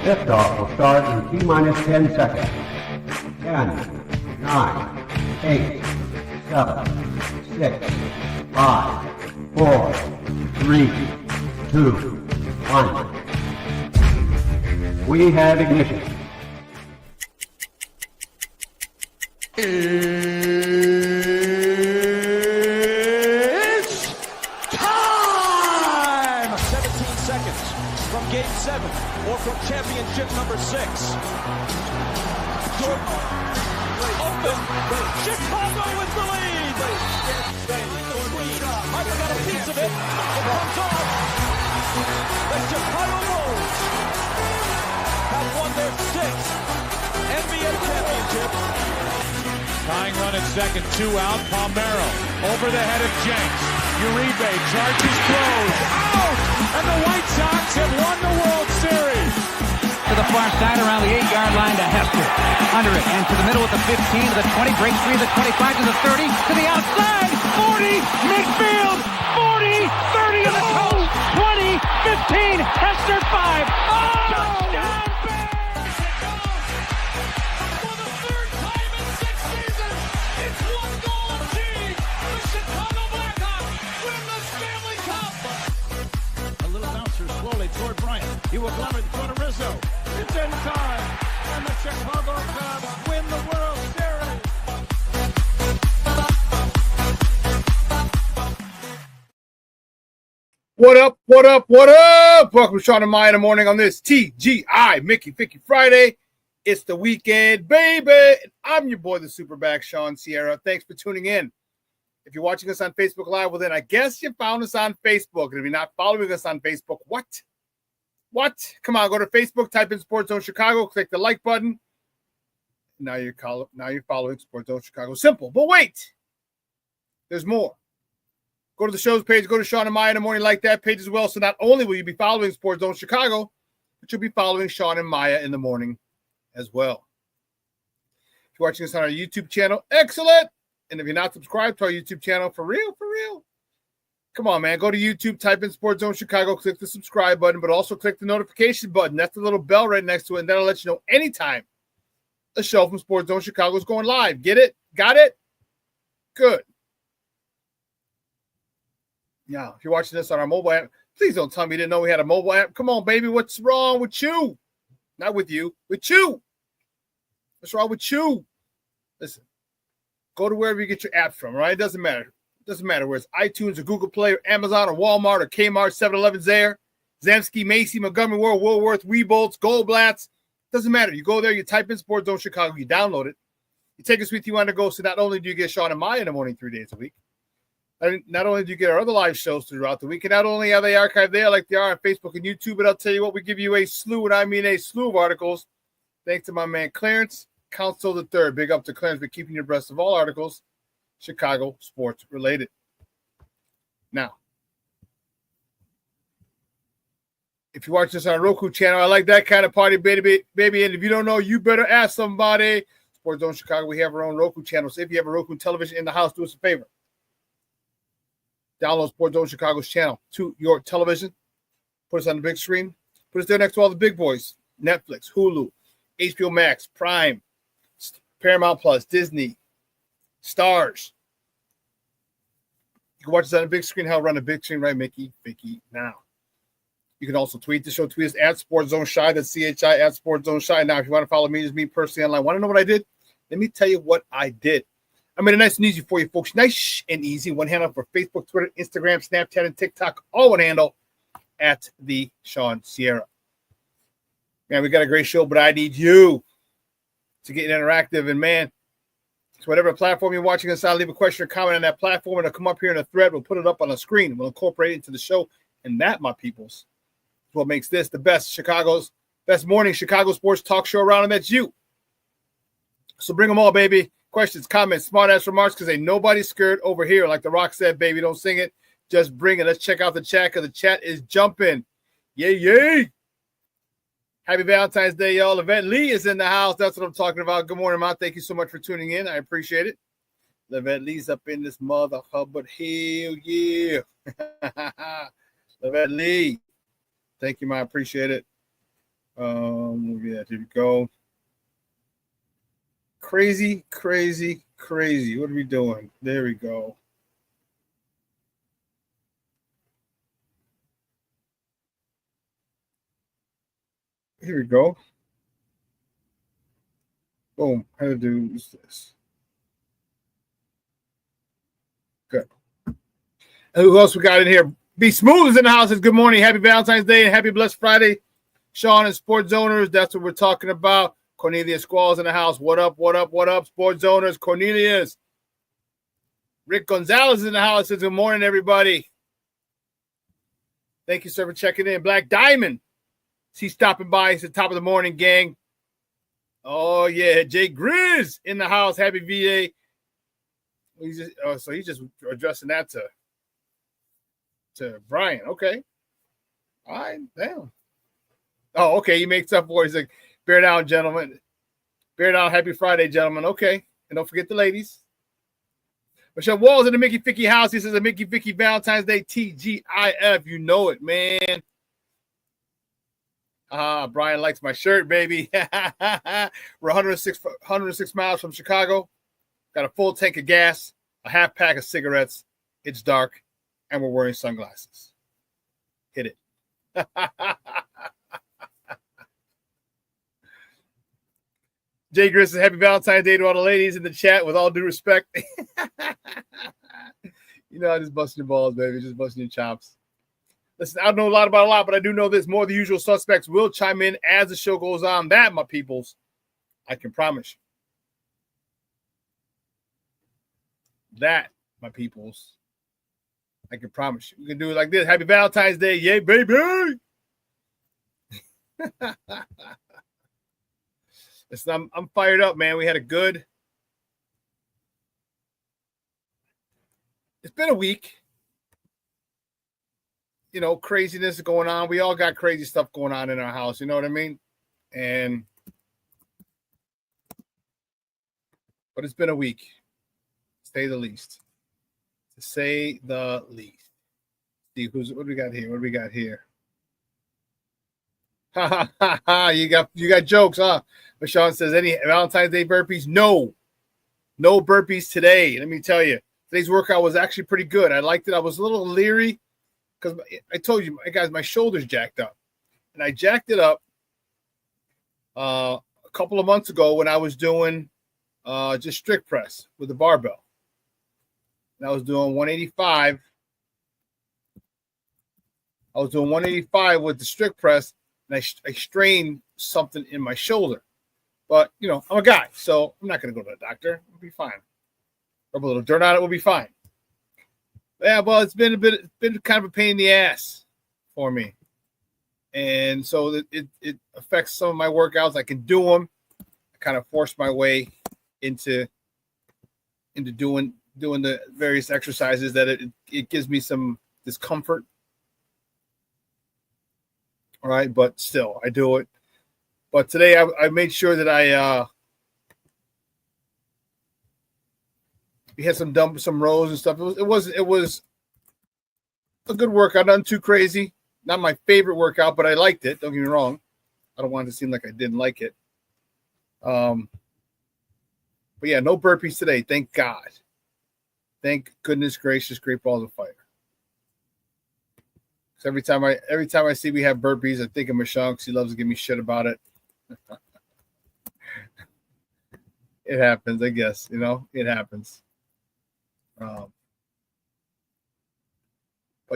Liftoff will start in T-minus 10 seconds. 10, 9, 8, 7, 6, 5, 4, 3, 2, 1. We have ignition. It's time! 17 seconds from Game 7 or from championship number 6. Open! Chicago with the lead! I've got a piece of it. It comes off. The Chicago Bulls have won their 6th NBA championship. Tying run at second, 2 out. Palmero over the head of Jenks. Uribe charges, throws, out! And the White Sox have won the World Series. To the far side around the 8-yard line to Hester. Under it and to the middle with the 15 to the 20, breaks free to the 25 to the 30 to the outside. 40, midfield, 40, 30 to the coast, 20, 15, Hester 5. Oh! Touchdown! Toward Bryant. He will glove it in front of Rizzo. It's in time. And the Chicago Cubs win the World Series. What up, what up, what up? Welcome to Shawn and Maya in the morning on this TGI Mickey Ficky Friday. It's the weekend, baby. I'm your boy, the SuperBack, Shawn Sierra. Thanks for tuning in. If you're watching us on Facebook Live, well, then I guess you found us on Facebook. And if you're not following us on Facebook, what? Come on, go to Facebook, type in Sports Zone Chicago, click the like button. Now you're following Sports Zone Chicago. Simple, but wait. There's more. Go to the show's page, go to Shawn and Maya in the morning, like that page as well. So not only will you be following Sports Zone Chicago, but you'll be following Shawn and Maya in the morning as well. If you're watching us on our YouTube channel, excellent. And if you're not subscribed to our YouTube channel, for real, come on, man. Go to YouTube, type in Sports Zone Chicago, click the subscribe button, but also click the notification button. That's the little bell right next to it, and that'll let you know anytime a show from Sports Zone Chicago is going live. Get it? Got it? Good. Now, if you're watching this on our mobile app, please don't tell me you didn't know we had a mobile app. Come on, baby. What's wrong with you? Not with you. With you. What's wrong with you? Listen. Go to wherever you get your apps from, right? It doesn't matter. It doesn't matter where it's iTunes or Google Play or Amazon or Walmart or Kmart, 7-Eleven, Zare, Zamsky, Macy, Montgomery Ward, Woolworth, Rebolts, Goldblatts. Doesn't matter. You go there, you type in Sports Zone Chicago, you download it. You take us with you on the go. So not only do you get Shawn and Maya in the morning 3 days a week, not only do you get our other live shows throughout the week, and not only are they archived there like they are on Facebook and YouTube, but I'll tell you what, we give you a slew, and I mean a slew of articles, thanks to my man Clarence Council the Third. Big up to Clarence for keeping you abreast of all articles Chicago sports related. Now, if you watch this on a Roku channel, I like that kind of party, baby. And if you don't know, you better ask somebody. Sports Zone Chicago, we have our own Roku channel. So if you have a Roku television in the house, do us a favor. Download Sports Zone Chicago's channel to your television. Put us on the big screen. Put us there next to all the big boys. Netflix, Hulu, HBO Max, Prime, Paramount Plus, Disney, Stars. You can watch us on the big screen. How run the big screen, right, Mickey? Now. You can also tweet the show. Tweet us at Sports Zone Shy. That's CHI at Sports Zone Shy. Now, if you want to follow me, just me personally online. Want to know what I did? Let me tell you what I did. I made it nice and easy for you, folks. Nice and easy. One handle for Facebook, Twitter, Instagram, Snapchat, and TikTok. All one handle at the Shawn Sierra. Man, we got a great show, but I need you to get interactive. And, man, so whatever platform you're watching us on, leave a question or comment on that platform, and it'll come up here in a thread. We'll put it up on the screen. We'll incorporate it into the show. And that, my peoples, is what makes this the best morning Chicago sports talk show around, and that's you. So bring them all, baby. Questions, comments, smart-ass remarks, because ain't nobody scared over here. Like The Rock said, baby, don't sing it. Just bring it. Let's check out the chat, because the chat is jumping. Yay. Happy Valentine's Day, y'all. Levette Lee is in the house. That's what I'm talking about. Good morning, Mom. Thank you so much for tuning in. I appreciate it. Levette Lee's up in this mother hubbard. Hell yeah. Levette Lee. Thank you, Mom. I appreciate it. Yeah, there we go. Crazy. What are we doing? There we go. Here we go. Boom. How to do this? Good. And who else we got in here? Be Smooth is in the house. Good morning. Happy Valentine's Day and happy blessed Friday. Shawn and Sports Owners. That's what we're talking about. Cornelius Squall's in the house. What up? Sports Owners. Cornelius. Rick Gonzalez is in the house. Says good morning, everybody. Thank you, sir, for checking in. Black Diamond. He's stopping by. It's the top of the morning, gang. Oh, yeah. Jay Grizz in the house. Happy VA. He's just addressing that to Brian. Okay. All right. Damn. Oh, okay. He makes up for it. He's like, bear down, gentlemen. Bear down. Happy Friday, gentlemen. Okay. And don't forget the ladies. Michelle Walls in the Mickey Vicky house. He says a Mickey Vicky Valentine's Day TGIF. You know it, man. Brian likes my shirt, baby. We're 106 miles from Chicago. Got a full tank of gas, a half pack of cigarettes. It's dark, and we're wearing sunglasses. Hit it. Jay Gris says, happy Valentine's Day to all the ladies in the chat, with all due respect. You know, I just busting your balls, baby. Just busting your chops. Listen, I don't know a lot about a lot, but I do know this. More of the usual suspects will chime in as the show goes on. That, my peoples, I can promise you. That, my peoples, I can promise you. We can do it like this. Happy Valentine's Day. Yay, baby. Listen, I'm fired up, man. We had a good. It's been a week. You know, craziness going on. We all got crazy stuff going on in our house. You know what I mean? But it's been a week, to say the least. To say the least. See, what do we got here? What do we got here? Ha ha ha! You got jokes, huh? But Shawn says, any Valentine's Day burpees? No burpees today. Let me tell you, today's workout was actually pretty good. I liked it. I was a little leery because I told you, guys, my shoulder's jacked up, and I jacked it up a couple of months ago when I was doing just strict press with the barbell. And I was doing 185. I was doing 185 with the strict press, and I strained something in my shoulder. But, you know, I'm a guy, so I'm not going to go to the doctor. We'll be fine. Rub a little dirt on it, we'll be fine. Yeah, well, it's been kind of a pain in the ass for me. And so it affects some of my workouts. I can do them. I kind of force my way into doing the various exercises that it gives me some discomfort. All right, but still, I do it. But today I made sure that we had some rows and stuff. It was a good workout, nothing too crazy. Not my favorite workout, but I liked it. Don't get me wrong. I don't want it to seem like I didn't like it. But yeah, no burpees today. Thank God. Thank goodness gracious, great balls of fire. So every time I see we have burpees, I think of Michelle because he loves to give me shit about it. It happens, I guess. You know, it happens. But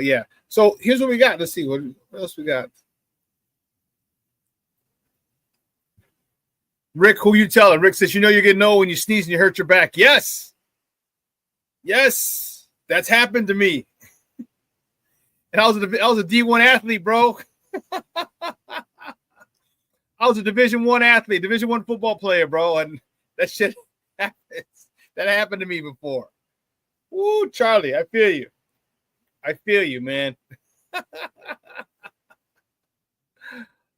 yeah, so here's what we got. Let's see what else we got. Rick, who you telling? Rick says, you know you're getting old when you sneeze and you hurt your back. Yes, that's happened to me. And I was a D1 athlete, bro. I was a Division I athlete, Division I football player, bro, and that shit happens. That happened to me before. Woo, Charlie, I feel you. I feel you, man.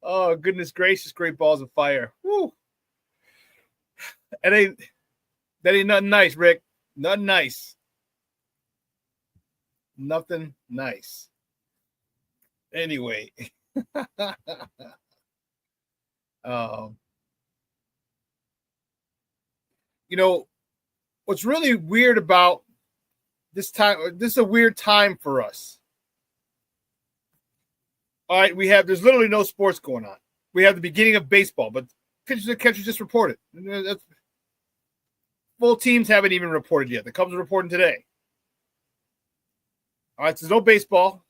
Oh, goodness gracious, great balls of fire. Woo. That ain't nothing nice, Rick. Nothing nice. Nothing nice. Anyway. You know, what's really weird about this time, this is a weird time for us. All right, there's literally no sports going on. We have the beginning of baseball, but catchers just reported. Full teams haven't even reported yet. The Cubs are reporting today. All right, so there's no baseball,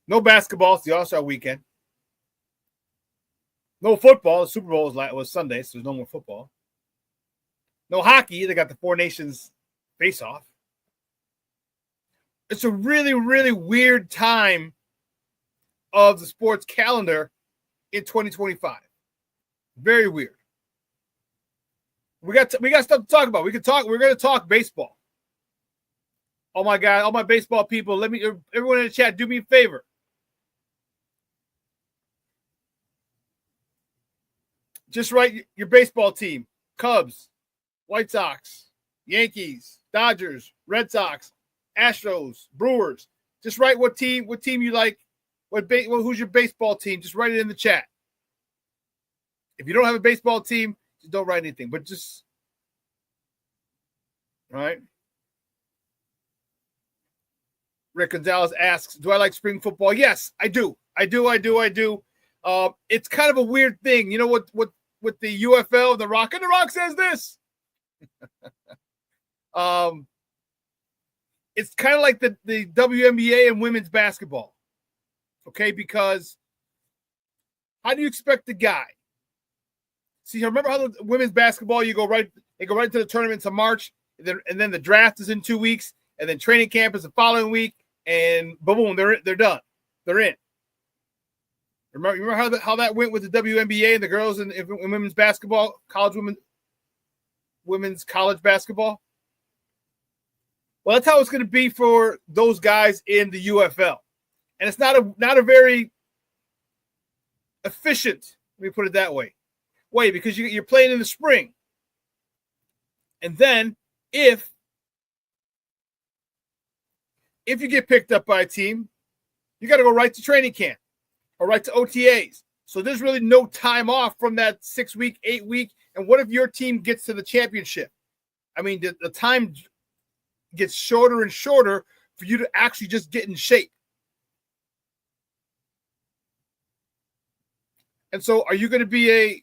no basketball. It's the All-Star weekend. No football. The Super Bowl was Sunday, so there's no more football. No hockey. They got the Four Nations face-off. It's a really, really weird time of the sports calendar in 2025. Very weird. We got stuff to talk about. We're going to talk baseball. Oh my God, all my baseball people, everyone in the chat, do me a favor. Just write your baseball team: Cubs, White Sox, Yankees, Dodgers, Red Sox, Astros, Brewers. Just write what team you like. Who's your baseball team? Just write it in the chat. If you don't have a baseball team, just don't write anything. But just, all right. Rick Gonzalez asks, "Do I like spring football?" Yes, I do. I do. It's kind of a weird thing, you know. What with the UFL, The Rock, and The Rock says this. It's kind of like the WNBA and women's basketball. Okay, because how do you expect the guy? See, remember how the women's basketball, they go right into the tournaments in March, and then the draft is in 2 weeks, and then training camp is the following week, and boom, they're done. They're in. Remember how that went with the WNBA and the girls in women's basketball, women's college basketball? Well, that's how it's going to be for those guys in the UFL. And it's not a very efficient, let me put it that way, because you're playing in the spring. And then if you get picked up by a team, you got to go right to training camp or right to OTAs. So there's really no time off from that 6 week, 8 week. And what if your team gets to the championship? I mean, the time gets shorter and shorter for you to actually just get in shape. And so are you going to be a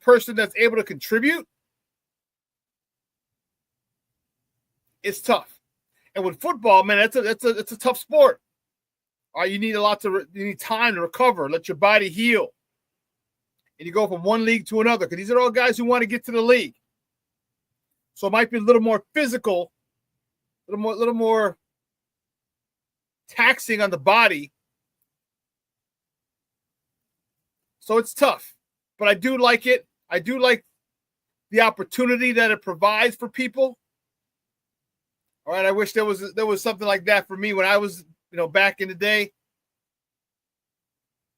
person that's able to contribute? It's tough. And with football, man, it's a tough sport. All right, you need you need time to recover, let your body heal. And you go from one league to another, because these are all guys who want to get to the league. So it might be a little more physical, a little more taxing on the body. So it's tough, but I do like it. I do like the opportunity that it provides for people. All right, I wish there was something like that for me when I was, back in the day.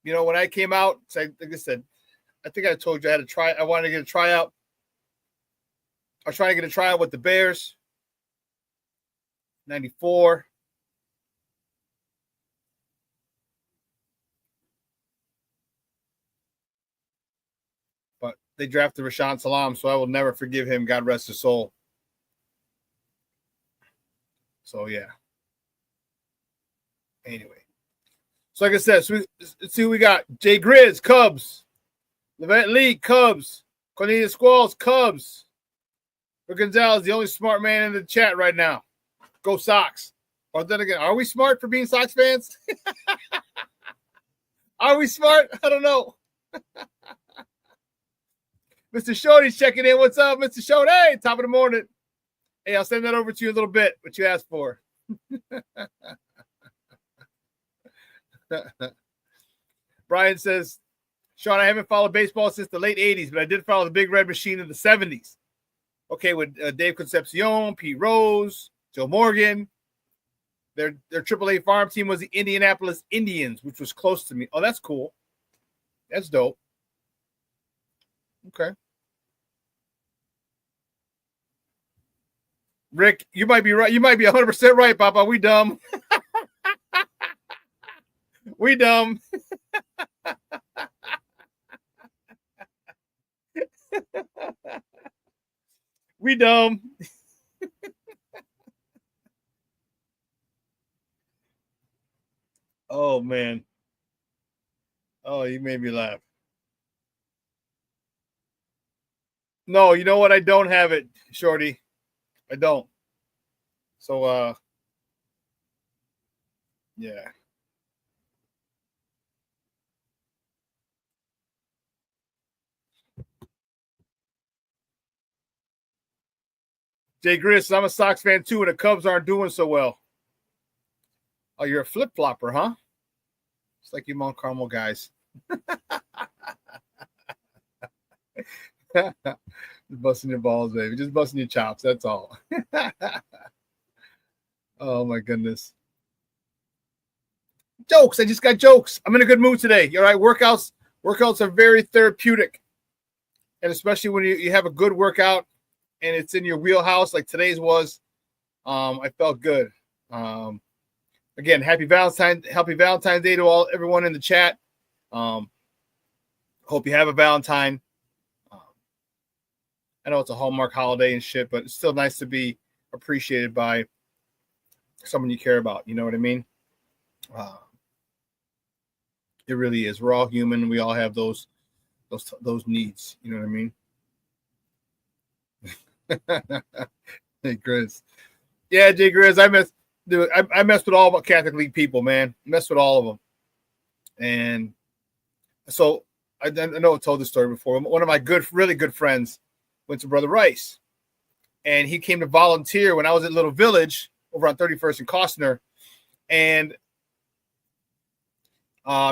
When I came out, like I said, I think I told you I wanted to get a tryout. I was trying to get a tryout with the Bears. 94. But they drafted Rashaan Salam, so I will never forgive him. God rest his soul. So, yeah. Anyway. So, like I said, let's see who we got. Jay Grizz, Cubs. Levant Lee, Cubs. Cornelius Squalls, Cubs. Rick Gonzalez, the only smart man in the chat right now. Go Sox. Or then again, are we smart for being Sox fans? Are we smart? I don't know. Mr. Shody's checking in. What's up, Mr. Shody? Hey, top of the morning. Hey, I'll send that over to you in a little bit, what you asked for. Brian says, Shawn, I haven't followed baseball since the late 80s, but I did follow the Big Red Machine in the 70s. Okay, with Dave Concepcion, Pete Rose, Joe Morgan. Their AAA farm team was the Indianapolis Indians, which was close to me. Oh, that's cool. That's dope. Okay. Rick, you might be right. You might be 100% right, Papa. We dumb. We dumb. We dumb. Oh, man. Oh, you made me laugh. No, you know what? I don't have it, Shorty. I don't. So, yeah. Jay Gris, I'm a Sox fan too, and the Cubs aren't doing so well. Oh, you're a flip-flopper, huh? It's like you Mount Carmel guys. Just busting your balls, baby. Just busting your chops. That's all. Oh, my goodness. Jokes. I just got jokes. I'm in a good mood today. All right. Workouts are very therapeutic. And especially when you have a good workout and it's in your wheelhouse like today's was, I felt good. Again, happy Valentine's Day to everyone in the chat. Hope you have a Valentine. I know it's a Hallmark holiday and shit, but it's still nice to be appreciated by someone you care about. You know what I mean? It really is. We're all human. We all have those needs. You know what I mean? Hey, Grizz. Yeah, Jay Grizz. I messed with all Catholic League people, man. Messed with all of them. And so I know I told this story before. One of my really good friends went to Brother Rice, and he came to volunteer when I was at Little Village over on 31st and Costner, and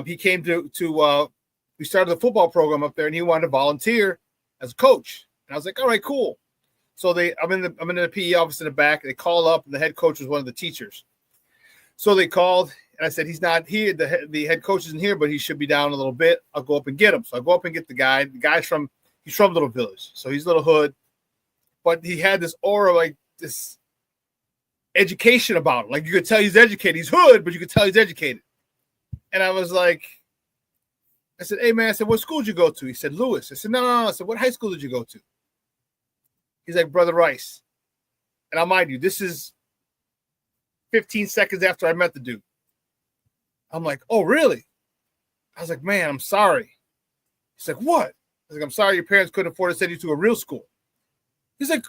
he came to we started the football program up there, and he wanted to volunteer as a coach. And I was like, all right, cool. So I'm in the PE office in the back. They call up, and the head coach was one of the teachers. So they called, and I said, he's not here. The head coach isn't here, but he should be down a little bit. I'll go up and get him. So I go up and get the guy. The guy's he's from Little Village, so he's Little Hood, but he had this aura, like this education about him. Like you could tell he's educated. He's hood, but you could tell he's educated. And I was like, I said, hey man, I said, what school did you go to? He said, Lewis. I said, no. I said, what high school did you go to? He's like, Brother Rice. And I'll mind you, this is 15 seconds after I met the dude. I'm like, oh, really? I was like, man, I'm sorry. He's like, what? I was like, I'm sorry your parents couldn't afford to send you to a real school. He's like,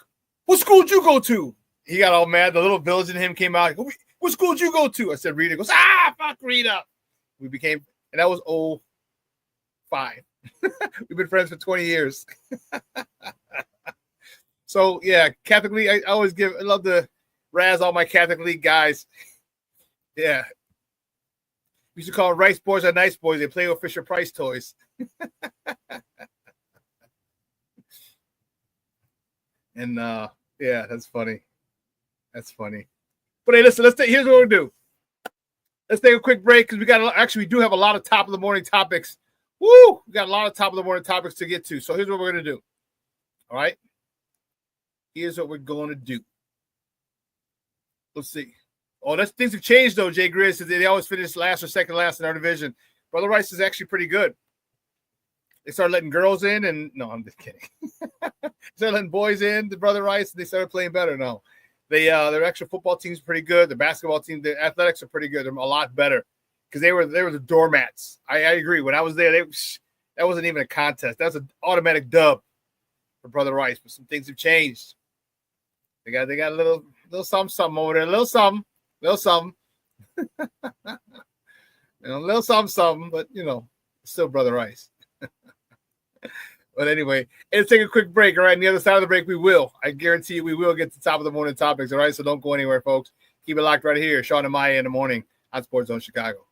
what school did you go to? He got all mad. The Little Village in him came out. Like, what school did you go to? I said, Rita. He goes, fuck Rita. We became, and that was 05. We've been friends for 20 years. So, yeah, Catholic League, I love to razz all my Catholic League guys. Yeah. We used to call them Rice Boys or Nice Boys. They play with Fisher-Price toys. And, yeah, that's funny. That's funny. But, hey, listen, here's what we'll do. Let's take a quick break because we do have a lot of top of the morning topics. Woo! We got a lot of top of the morning topics to get to. So here's what we're going to do. All right? Here's what we're going to do. Let's see. Oh, things have changed, though, Jay Grizz. They always finish last or second last in our division. Brother Rice is actually pretty good. They started letting girls in, and no, I'm just kidding. Started letting boys in, the Brother Rice, and they started playing better. No, their actual football team's pretty good. The basketball team, the athletics are pretty good. They're a lot better because they were the doormats. I agree. When I was there, that wasn't even a contest. That's an automatic dub for Brother Rice. But some things have changed. They got a little something over there, a little something. You know, a little something, but still Brother Rice. But anyway, let's take a quick break. All right, on the other side of the break, I guarantee you, we will get to the top of the morning topics. All right, so don't go anywhere, folks. Keep it locked right here. Shawn and Maya in the morning on Sports Zone Chicago.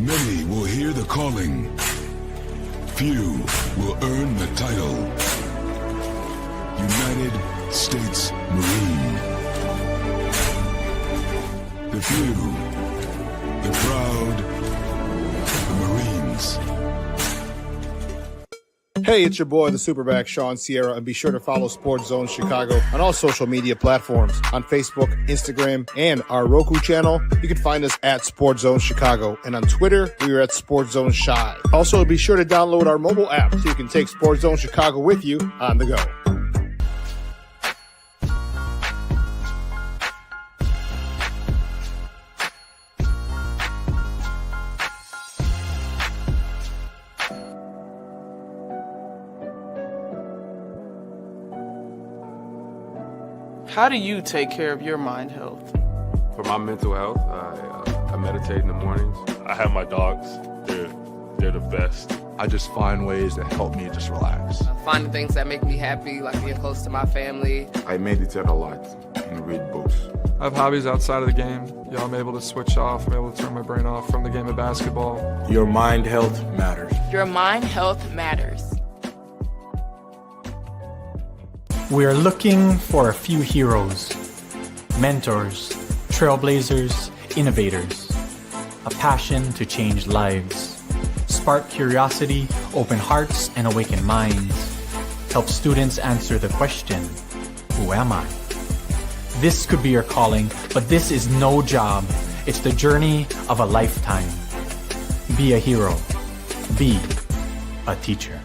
Many will hear the calling. Few will earn the title. United States Marine. The few, the proud, the Marines. Hey, it's your boy, the SuperBack, Shawn Sierra, and be sure to follow Sports Zone Chicago on all social media platforms, on Facebook, Instagram, and our Roku channel. You can find us at Sports Zone Chicago, and on Twitter, we are at Sports Zone Shy. Also, be sure to download our mobile app so you can take Sports Zone Chicago with you on the go. How do you take care of your mind health? For my mental health, I meditate in the mornings. I have my dogs. They're the best. I just find ways that help me just relax. Finding things that make me happy, like being close to my family. I meditate a lot and read books. I have hobbies outside of the game. I'm able to switch off. I'm able to turn my brain off from the game of basketball. Your mind health matters. Your mind health matters. We're looking for a few heroes, mentors, trailblazers, innovators, a passion to change lives, spark curiosity, open hearts, and awaken minds, help students answer the question, who am I? This could be your calling, but this is no job. It's the journey of a lifetime. Be a hero. Be a teacher.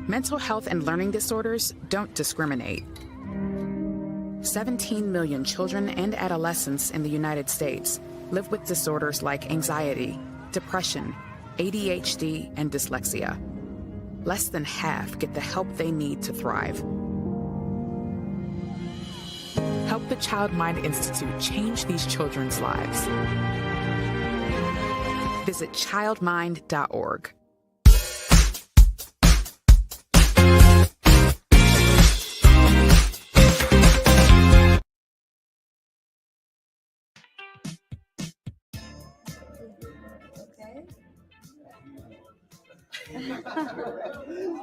Mental health and learning disorders don't discriminate. 17 million children and adolescents in the United States live with disorders like anxiety, depression, ADHD, and dyslexia. Less than half get the help they need to thrive. Help the Child Mind Institute change these children's lives. Visit childmind.org.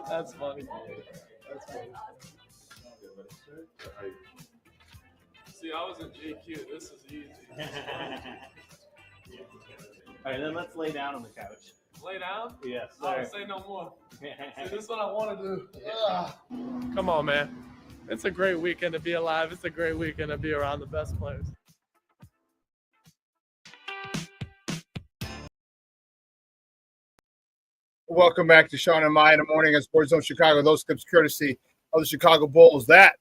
That's funny. That's funny. See, I was in GQ. This is easy. All right, then let's lay down on the couch. Lay down? Yes, sir. Say no more. See, this is what I want to do. Come on, man. It's a great weekend to be alive. It's a great weekend to be around the best players. Welcome back to Shawn and Maya in the morning at Sports Zone Chicago. Those clips courtesy of the Chicago Bulls. That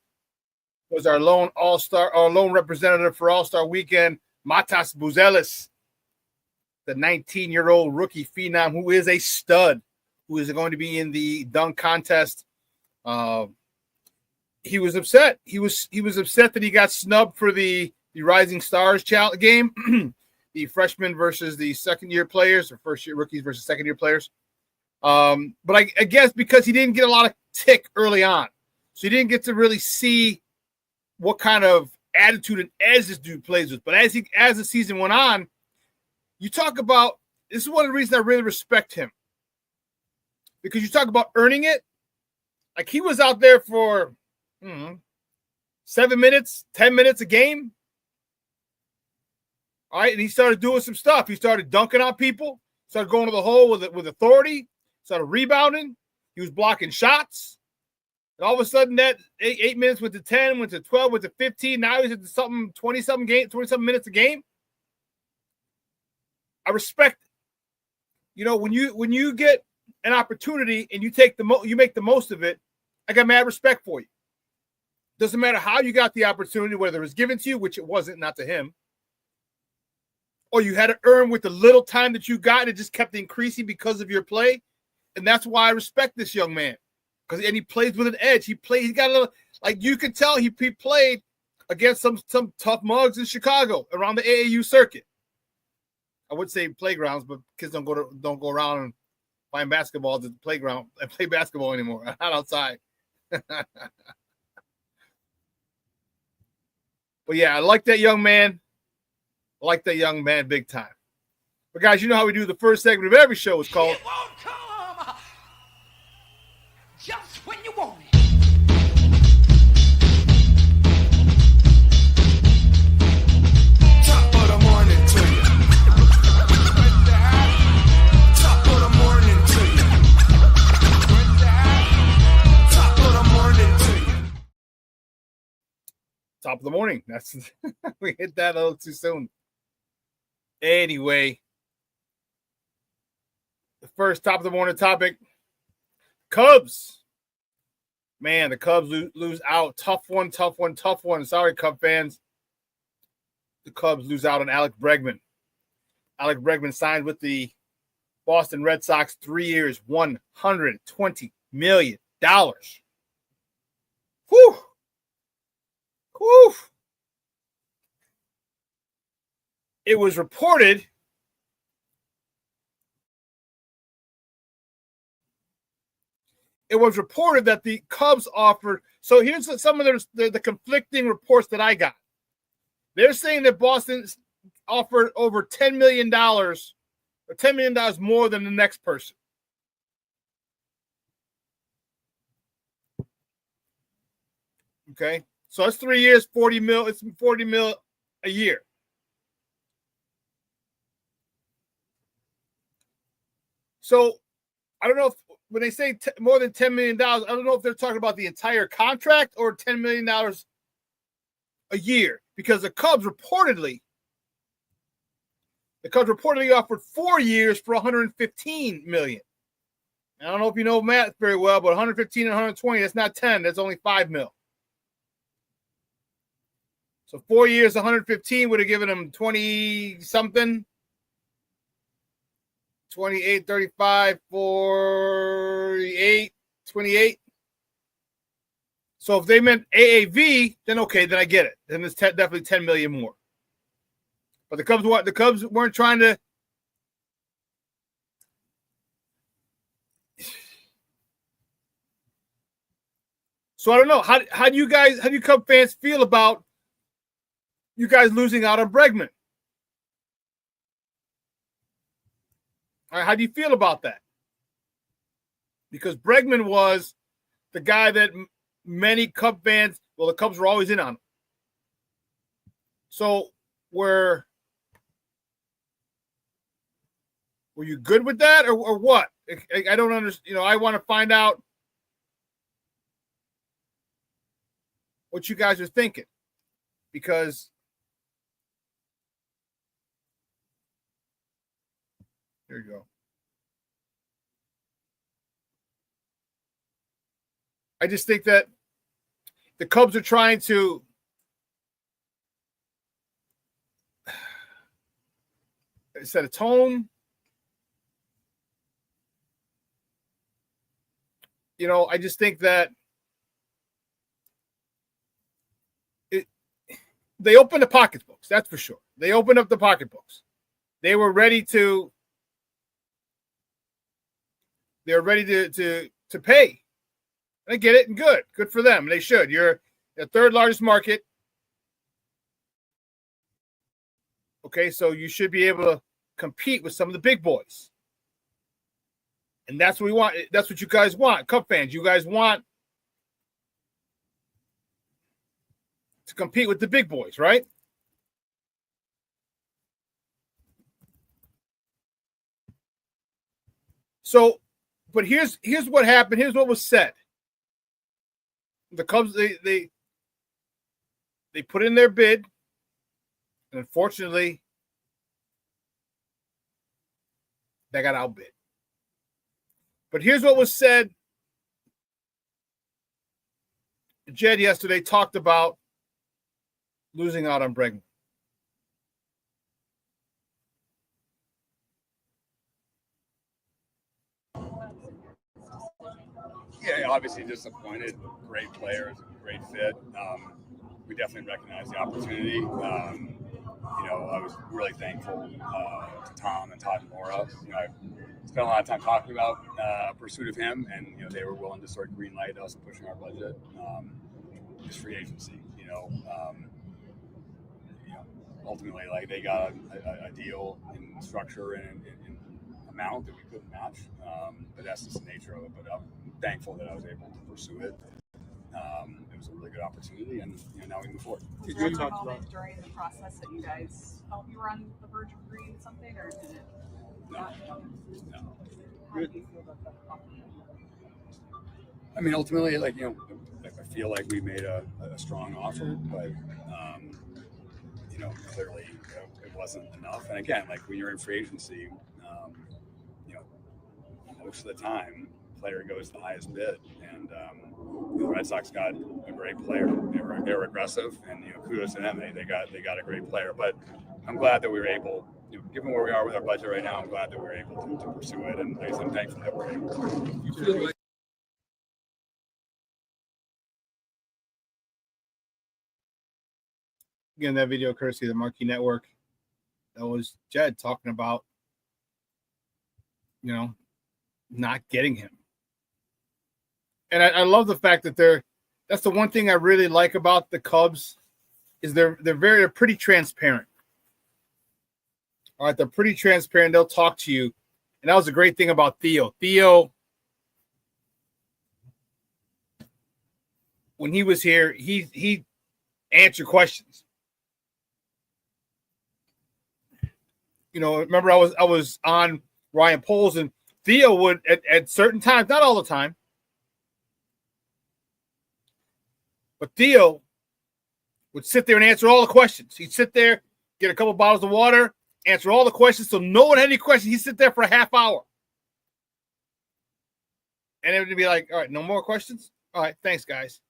was our lone all-star, our lone representative for All-Star Weekend, Matas Buzelis, the 19-year-old rookie phenom who is a stud, who is going to be in the dunk contest. He was upset. He was upset that he got snubbed for the Rising Stars game, the freshman versus the second-year players, or first-year rookies versus second-year players. But I guess because he didn't get a lot of tick early on, so he didn't get to really see what kind of attitude and edge this dude plays with. But as the season went on, you talk about, this is one of the reasons I really respect him, because you talk about earning it. Like, he was out there for 7 minutes, 10 minutes a game. All right, and he started doing some stuff. He started dunking on people, started going to the hole with authority. Started rebounding. He was blocking shots. And all of a sudden, that 8 minutes went to 10, went to 12, went to 15. Now he's at something 20-something minutes a game. I respect it. When you get an opportunity and you make the most of it, I got mad respect for you. Doesn't matter how you got the opportunity, whether it was given to you, which it wasn't, not to him, or you had to earn with the little time that you got, and it just kept increasing because of your play. And that's why I respect this young man, because he plays with an edge. He got a little, like, you could tell he played against some tough mugs in Chicago around the AAU circuit. I would say playgrounds, but kids don't go around and find basketball at the playground and play basketball anymore. Not outside. But yeah, I like that young man. I like that young man big time. But, guys, you know how we do the first segment of every show is called It won't come just when you want it. Top of the morning to you. Top of the morning to you. Top of the morning to you. Top of the morning. That's we hit that a little too soon. Anyway, the first top of the morning topic, Cubs. Man, the Cubs lose out. Tough one. Sorry, Cub fans. The Cubs lose out on Alex Bregman. Alex Bregman signed with the Boston Red Sox 3 years, $120 million. Whew. Whew. It was reported that the Cubs offered. So here's some of the conflicting reports that I got. They're saying that Boston offered over $10 million or $10 million more than the next person. Okay. So that's 3 years, 40 mil. It's 40 mil a year. So I don't know if when they say more than $10 million, I don't know if they're talking about the entire contract or $10 million a year, because the Cubs reportedly offered 4 years for $115 million. I don't know if you know math very well, but 115 and 120, that's not 10, that's only 5 mil. So 4 years, 115 would have given him 20 something. 28, 35, 48, 28. So if they meant AAV, then okay, then I get it. Then it's definitely 10 million more. But the Cubs weren't trying to. So I don't know. How do you Cub fans feel about you guys losing out on Bregman? All right, how do you feel about that? Because Bregman was the guy that many Cub fans, well, the Cubs were always in on him. So were you good with that or what? I don't understand. I want to find out what you guys are thinking, because here you go. I just think that the Cubs are trying to set a tone. I just think that they opened the pocketbooks. That's for sure. They opened up the pocketbooks. They were ready to. They're ready to pay. I get it, and good for them. They should. You're the third largest market. Okay, so you should be able to compete with some of the big boys. And that's what we want. That's what you guys want, Cub fans. You guys want to compete with the big boys, right? So, but here's what happened. Here's what was said. The Cubs, they put in their bid, and unfortunately, they got outbid. But here's what was said. Jed yesterday talked about losing out on Bregman. Yeah, obviously disappointed. Great players, great fit. We definitely recognize the opportunity. I was really thankful to Tom and Todd and Laura. I spent a lot of time talking about pursuit of him, and they were willing to sort of greenlight us pushing our budget. Just free agency. A ultimately, like, they got a deal in structure and in amount that we couldn't match. But that's just the nature of it. But I'm thankful that I was able to pursue it. It was a really good opportunity, and now we move forward. Did you talk about during the process that you guys felt you were on the verge of agreeing to something, or did it not? No. How did you feel about that? I mean, ultimately, like, I feel like we made a strong offer, but clearly it wasn't enough. And again, like, when you're in free agency, most of the time, player goes the highest bid, and the Red Sox got a great player. They were aggressive, and kudos to them. They got a great player. But I'm glad that we were able, given where we are with our budget right now, I'm glad that we were able to pursue it, and I'm thankful that we're able to. Again, that video courtesy of the Marquee Network. That was Jed talking about, not getting him. And I love the fact that that's the one thing I really like about the Cubs is they're pretty transparent. All right, they're pretty transparent. They'll talk to you. And that was a great thing about Theo. Theo, when he was here, he answered questions. Remember I was on Ryan Poles, and Theo would at certain times, not all the time, but Theo would sit there and answer all the questions. He'd sit there, get a couple bottles of water, answer all the questions. So no one had any questions. He'd sit there for a half hour. And it would be like, all right, no more questions? All right, thanks, guys.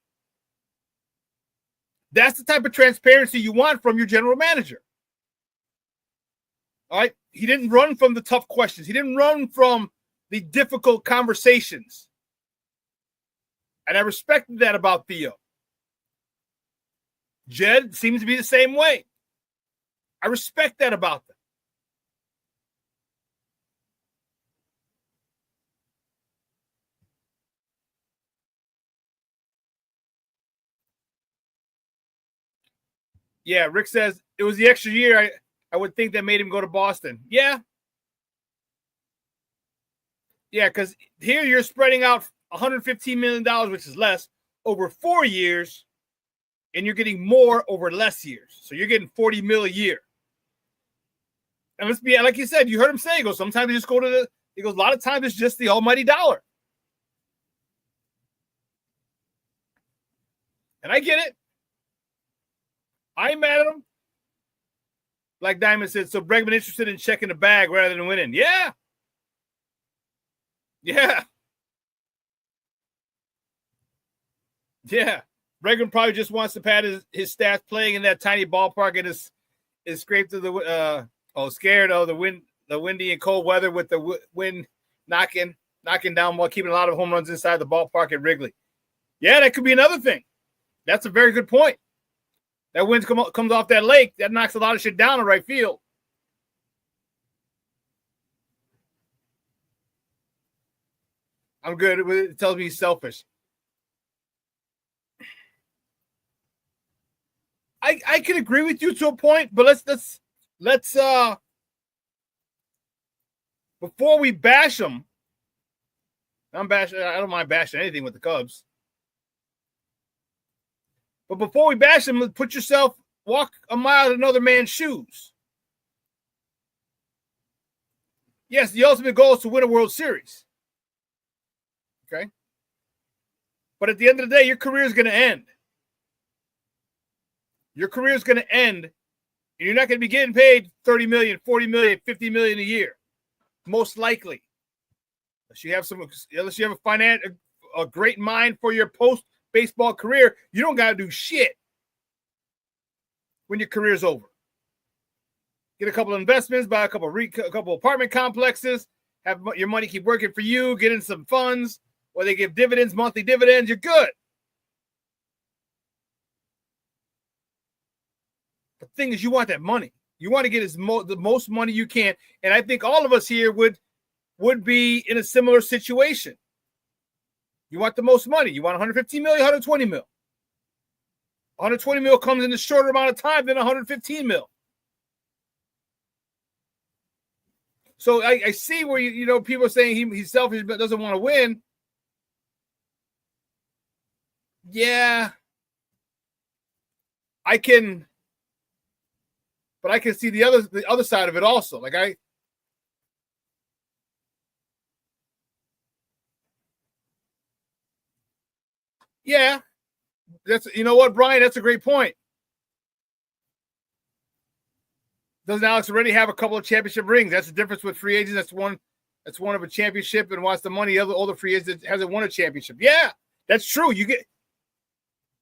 That's the type of transparency you want from your general manager. All right? He didn't run from the tough questions. He didn't run from the difficult conversations. And I respected that about Theo. Jed seems to be the same way. I respect that about them. Yeah, Rick says it was the extra year I would think that made him go to Boston. Yeah. Yeah, because here you're spreading out $115 million, which is less, over 4 years, and you're getting more over less years. So you're getting $40 million a year. And let's be, like you said, you heard him say, he goes, sometimes you just go to he goes, a lot of times it's just the almighty dollar. And I get it. I ain't mad at him. Like Diamond said, so Bregman interested in checking the bag rather than winning. Yeah. Yeah. Yeah. Bregman probably just wants to pad his stats playing in that tiny ballpark and is scraped to the scared of the windy and cold weather with the wind knocking down while keeping a lot of home runs inside the ballpark at Wrigley. Yeah, that could be another thing. That's a very good point. That wind comes off that lake. That knocks a lot of shit down in right field. I'm good. It tells me he's selfish. I can agree with you to a point, but let's before we bash him. I don't mind bashing anything with the Cubs. But before we bash him, put yourself, walk a mile in another man's shoes. Yes, the ultimate goal is to win a World Series. Okay? But at the end of the day, your career is going to end. Your career is going to end, and you're not going to be getting paid $30 million, $40 million, $50 million a year. Most likely. Unless you have a great mind for your post-baseball career, you don't got to do shit when your career's over. Get a couple of investments, buy a couple apartment complexes, have your money keep working for you, get in some funds, or they give dividends, monthly dividends, you're good. The thing is, you want that money. You want to get the most money you can, and I think all of us here would be in a similar situation. You want the most money. You want 115 million, 120 mil. 120 mil comes in a shorter amount of time than 115 mil. So I see where people are saying he's selfish but doesn't want to win. Yeah, I can see the other side of it also. Yeah, that's what, Brian, that's a great point. Doesn't Alex already have a couple of championship rings? That's the difference with free agents. That's one of a championship and wants the money. All the free agents that hasn't won a championship. Yeah, that's true.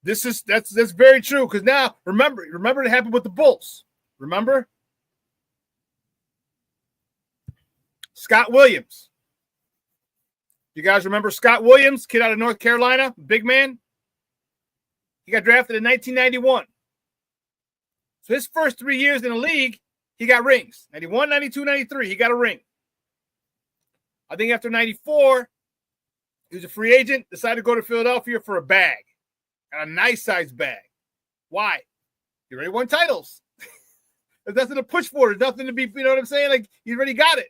That's very true. Because now remember it happened with the Bulls. Remember Scott Williams. You guys remember Scott Williams, kid out of North Carolina, big man? He got drafted in 1991. So his first 3 years in the league, he got rings. 91, 92, 93, he got a ring. I think after 94, he was a free agent, decided to go to Philadelphia for a bag. Got a nice size bag. Why? He already won titles. There's nothing to push for. There's nothing to be, you know what I'm saying? Like, he already got it.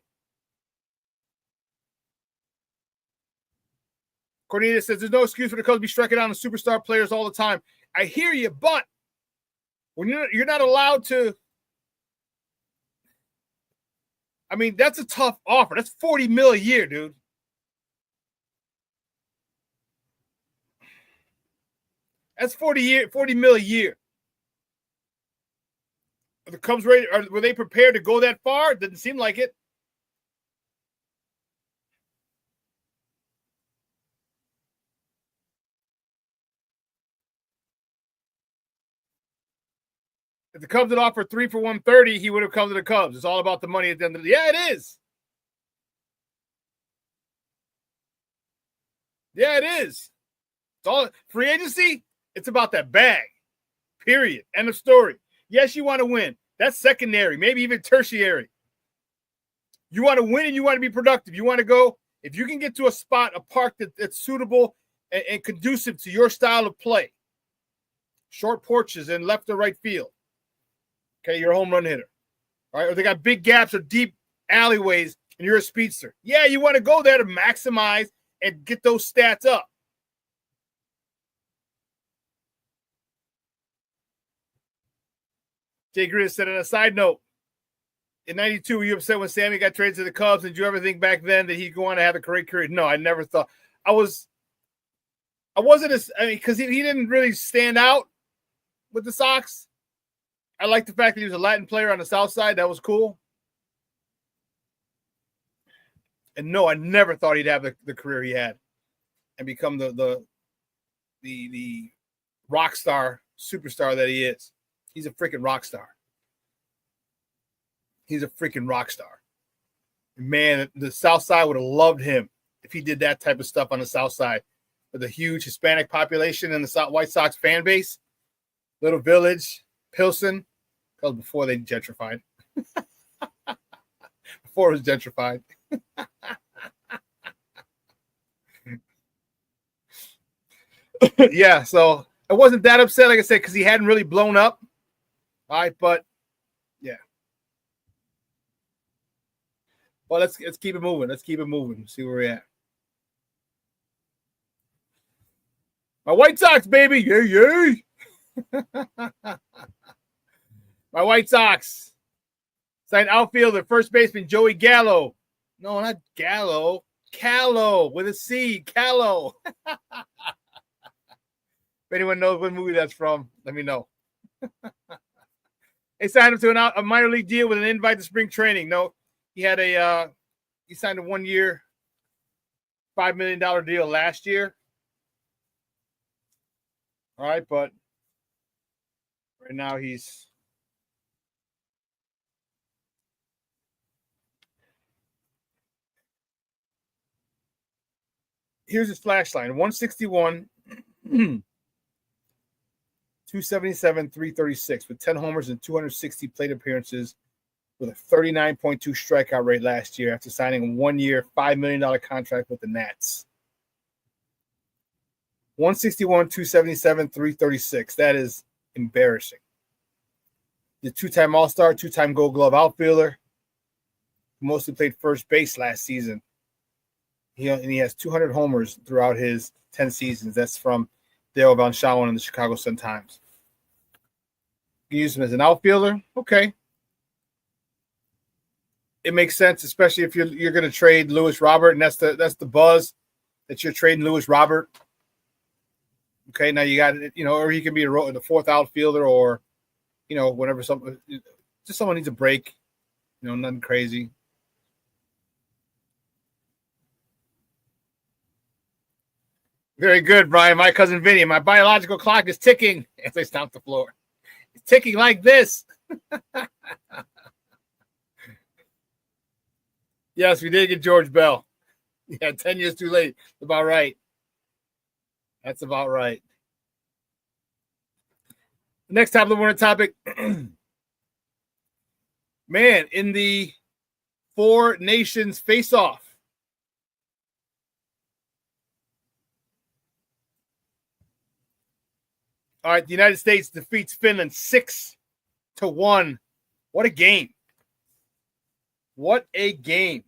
Cornelius says, there's no excuse for the Cubs to be striking out on superstar players all the time. I hear you, but when you're not allowed to, I mean, that's a tough offer. That's $40 million a year, dude. That's $40 million a year. Are the Cubs ready? Were they prepared to go that far? It didn't seem like it. If the Cubs had offered 3 for $130, he would have come to the Cubs. It's all about the money at the end of the day. Yeah, it is. Yeah, it is. It's all free agency. It's about that bag. Period. End of story. Yes, you want to win. That's secondary, maybe even tertiary. You want to win and you want to be productive. You want to go, if you can get to a spot, a park that's suitable and conducive to your style of play. Short porches and left or right field. Okay, you're a home run hitter. All right, or they got big gaps or deep alleyways and you're a speedster. Yeah, you want to go there to maximize and get those stats up. Jay Grizz said, on a side note, in 92, were you upset when Sammy got traded to the Cubs? Did you ever think back then that he'd go on to have a great career? No, I never thought. I wasn't because he didn't really stand out with the Sox. I liked the fact that he was a Latin player on the South Side. That was cool. And no, I never thought he'd have the career he had and become the rock star, superstar that he is. He's a freaking rock star. He's a freaking rock star. Man, the South Side would have loved him if he did that type of stuff on the South Side with a huge Hispanic population and the White Sox fan base. Little village, Pilsen. That was before they gentrified. Before it was gentrified. Yeah, so I wasn't that upset, like I said, because he hadn't really blown up. All right, but yeah. Well, let's keep it moving. Let's keep it moving. See where we're at. My White Sox, baby. Yay, yay. My White Sox signed outfielder, first baseman Joey Gallo. No, not Gallo. Callow with a C. Callow. If anyone knows what movie that's from, let me know. They signed him to a minor league deal with an invite to spring training. No, he had he signed a 1 year, $5 million deal last year. All right, but right now he's here's his flash line: 161, 277, 336 with 10 homers and 260 plate appearances with a 39.2 strikeout rate last year after signing a 1 year, $5 million contract with the Nats. 161, 277, 336. That is embarrassing. The two-time All-Star, two-time Gold Glove outfielder. mostly played first base last season. He has 200 homers throughout his 10 seasons. That's from Dale Von Shawn in the Chicago Sun-Times. You use him as an outfielder. Okay. It makes sense, especially if you're going to trade Lewis Robert, and that's the buzz that you're trading Lewis Robert. Okay, now you got, or he can be the fourth outfielder, or whenever someone needs a break, nothing crazy. Very good, Brian. My cousin Vinny. My biological clock is ticking as I stomp the floor. It's ticking like this. Yes, we did get George Bell. Yeah, 10 years too late. About right. That's about right. The next top of the morning topic. Man, in the Four Nations face-off. All right, the United States defeats Finland 6-1. What a game. What a game.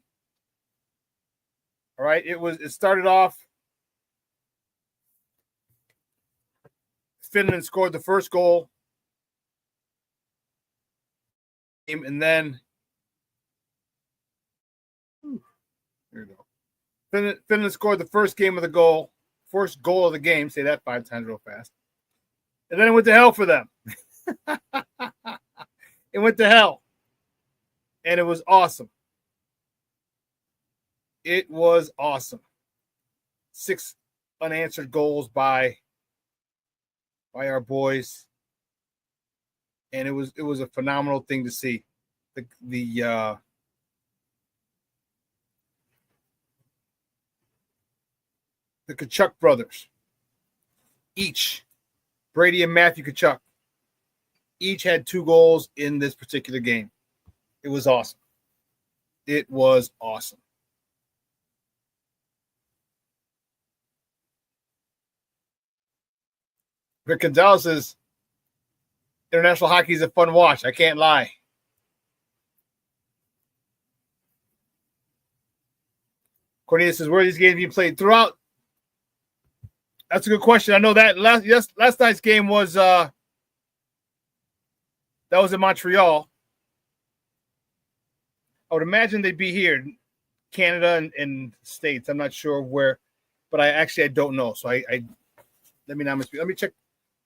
All right, it started off. Finland scored the first goal. And then here we go. Finland scored the first goal of the game. Say that 5 times real fast. And then it went to hell for them. It went to hell. And it was awesome. It was awesome. 6 unanswered goals by our boys. And it was a phenomenal thing to see. The Kachuk brothers, each, Brady and Matthew Kachuk, each had 2 goals in this particular game. It was awesome. It was awesome. Rick Gonzalez says, international hockey is a fun watch. I can't lie. Cornelius says, where are these games being played? Throughout. That's a good question. I know that last night's game was that was in Montreal. I would imagine they'd be here, Canada and States. I'm not sure where, but I don't know. So I let me not misspeak. Let me check.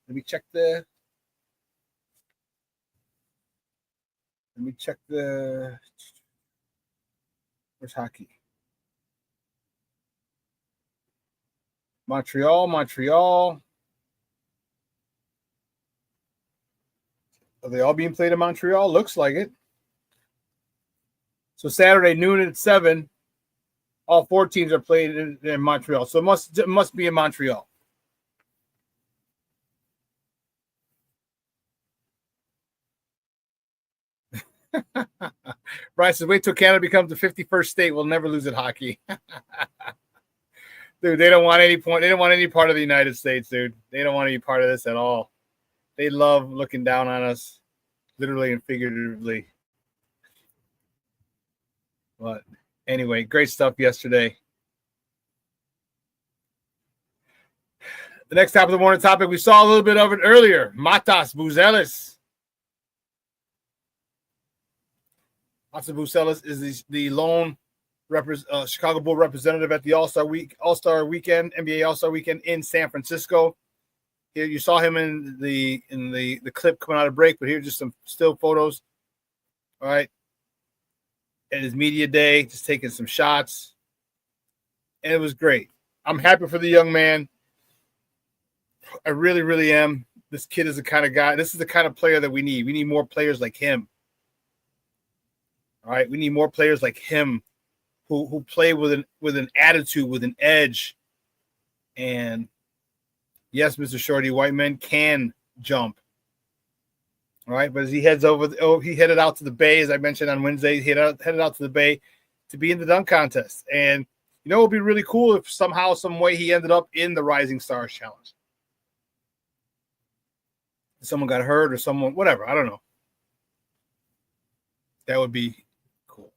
Let me check the. Where's hockey? Montreal. Are they all being played in Montreal? Looks like it. So Saturday, noon at 7, all 4 teams are played in Montreal. So it must be in Montreal. Brian says, wait till Canada becomes the 51st state. We'll never lose at hockey. Dude, they don't want any point. They don't want any part of the United States, dude. They don't want any part of this at all. They love looking down on us, literally and figuratively. But anyway, great stuff yesterday. The next top of the morning topic, we saw a little bit of it earlier. Matas Buzelis. Matas Buzelis is the lone Chicago Bull representative at the All-Star Weekend, NBA All-Star Weekend in San Francisco. Here you saw him in the clip coming out of break, but here's just some still photos. All right. At his media day, just taking some shots. And it was great. I'm happy for the young man. I really, really am. This kid is the kind of guy. This is the kind of player that we need. We need more players like him. All right. We need more players like him who play with an attitude, with an edge. And yes, Mr. Shorty, white men can jump. All right, but as he headed out to the Bay, as I mentioned on Wednesday, he headed out to the Bay to be in the dunk contest. And it would be really cool if somehow, some way, he ended up in the Rising Stars Challenge. Someone got hurt or whatever, I don't know. That would be cool.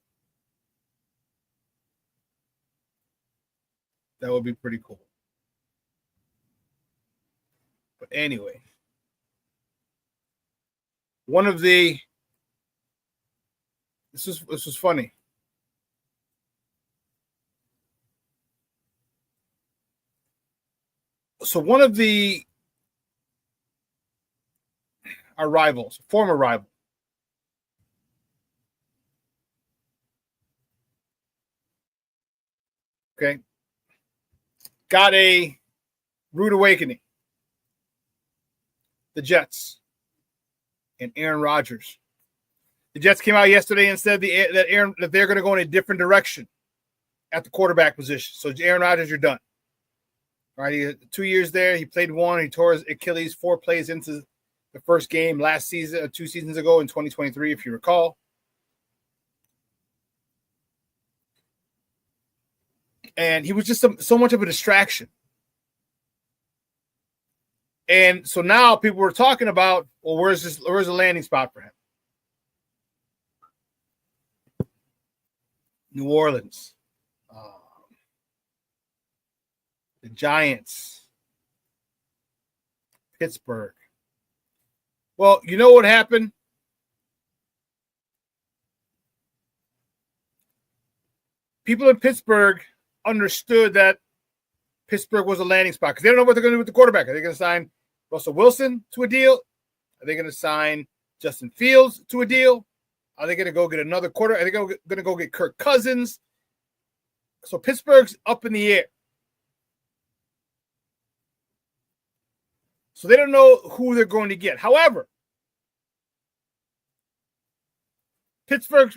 That would be pretty cool. But anyway, this was funny. So one of our rivals, former rival, okay, got a rude awakening. The Jets and Aaron Rodgers. The Jets came out yesterday and said that they're going to go in a different direction at the quarterback position. So Aaron Rodgers, you're done. All right, he had 2 years there. He played one. He tore his Achilles 4 plays into the first game last season, 2 seasons ago in 2023, if you recall. And he was just so much of a distraction. And so now people were talking about, well, where's the landing spot for him? New Orleans, the Giants, Pittsburgh. Well, you know what happened? People in Pittsburgh understood that Pittsburgh was a landing spot because they don't know what they're going to do with the quarterback. Are they going to sign Russell Wilson to a deal? Are they going to sign Justin Fields to a deal? Are they going to go get another quarter? Are they going to go get Kirk Cousins? So Pittsburgh's up in the air. So they don't know who they're going to get. However, Pittsburgh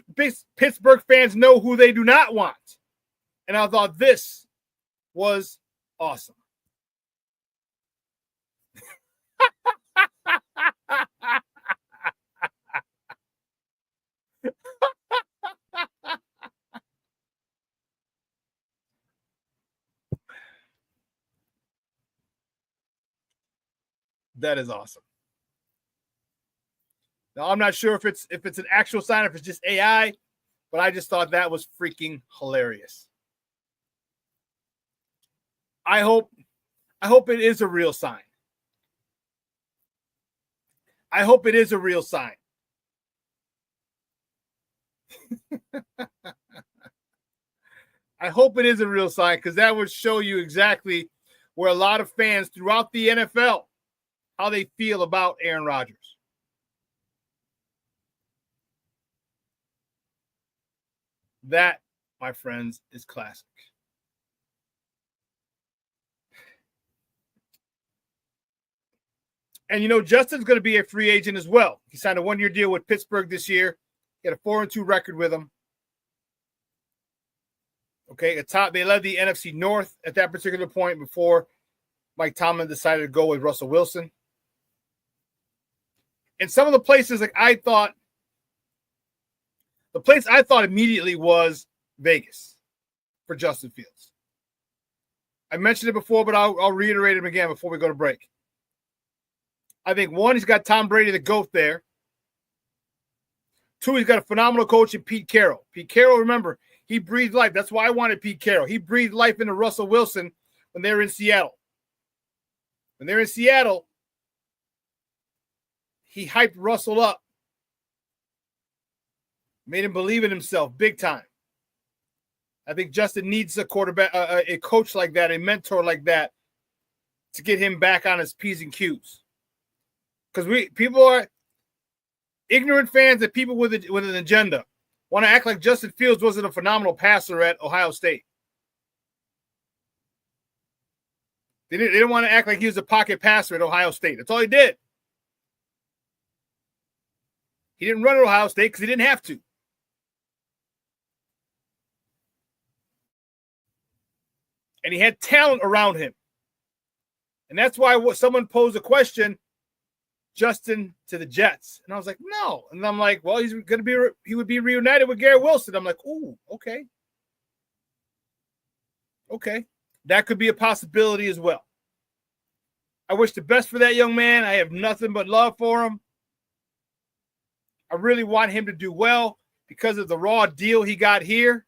fans know who they do not want. And I thought this was awesome. That is awesome. Now, I'm not sure if it's an actual sign, if it's just AI, but I just thought that was freaking hilarious. I hope it is a real sign. I hope it is a real sign. I hope it is a real sign because that would show you exactly where a lot of fans throughout the NFL, how they feel about Aaron Rodgers. That, my friends, is classic. And, Justin's going to be a free agent as well. He signed a 1-year deal with Pittsburgh this year. He had a 4-2 record with them. Okay, they led the NFC North at that particular point before Mike Tomlin decided to go with Russell Wilson. And some of the places, the place I thought immediately was Vegas for Justin Fields. I mentioned it before, but I'll reiterate it again before we go to break. I think, 1, he's got Tom Brady, the GOAT there. 2, he's got a phenomenal coach in Pete Carroll. Pete Carroll, remember, he breathed life. That's why I wanted Pete Carroll. He breathed life into Russell Wilson when they were in Seattle. When they were in Seattle, he hyped Russell up. Made him believe in himself big time. I think Justin needs a quarterback, a coach like that, a mentor like that to get him back on his P's and Q's. Because people are ignorant fans and people with an agenda want to act like Justin Fields wasn't a phenomenal passer at Ohio State. They didn't want to act like he was a pocket passer at Ohio State. That's all he did. He didn't run at Ohio State because he didn't have to. And he had talent around him. And that's why someone posed a question, Justin to the Jets. And I was like, no. And I'm like, well, he would be reunited with Garrett Wilson. I'm like, ooh, okay. Okay. That could be a possibility as well. I wish the best for that young man. I have nothing but love for him. I really want him to do well because of the raw deal he got here.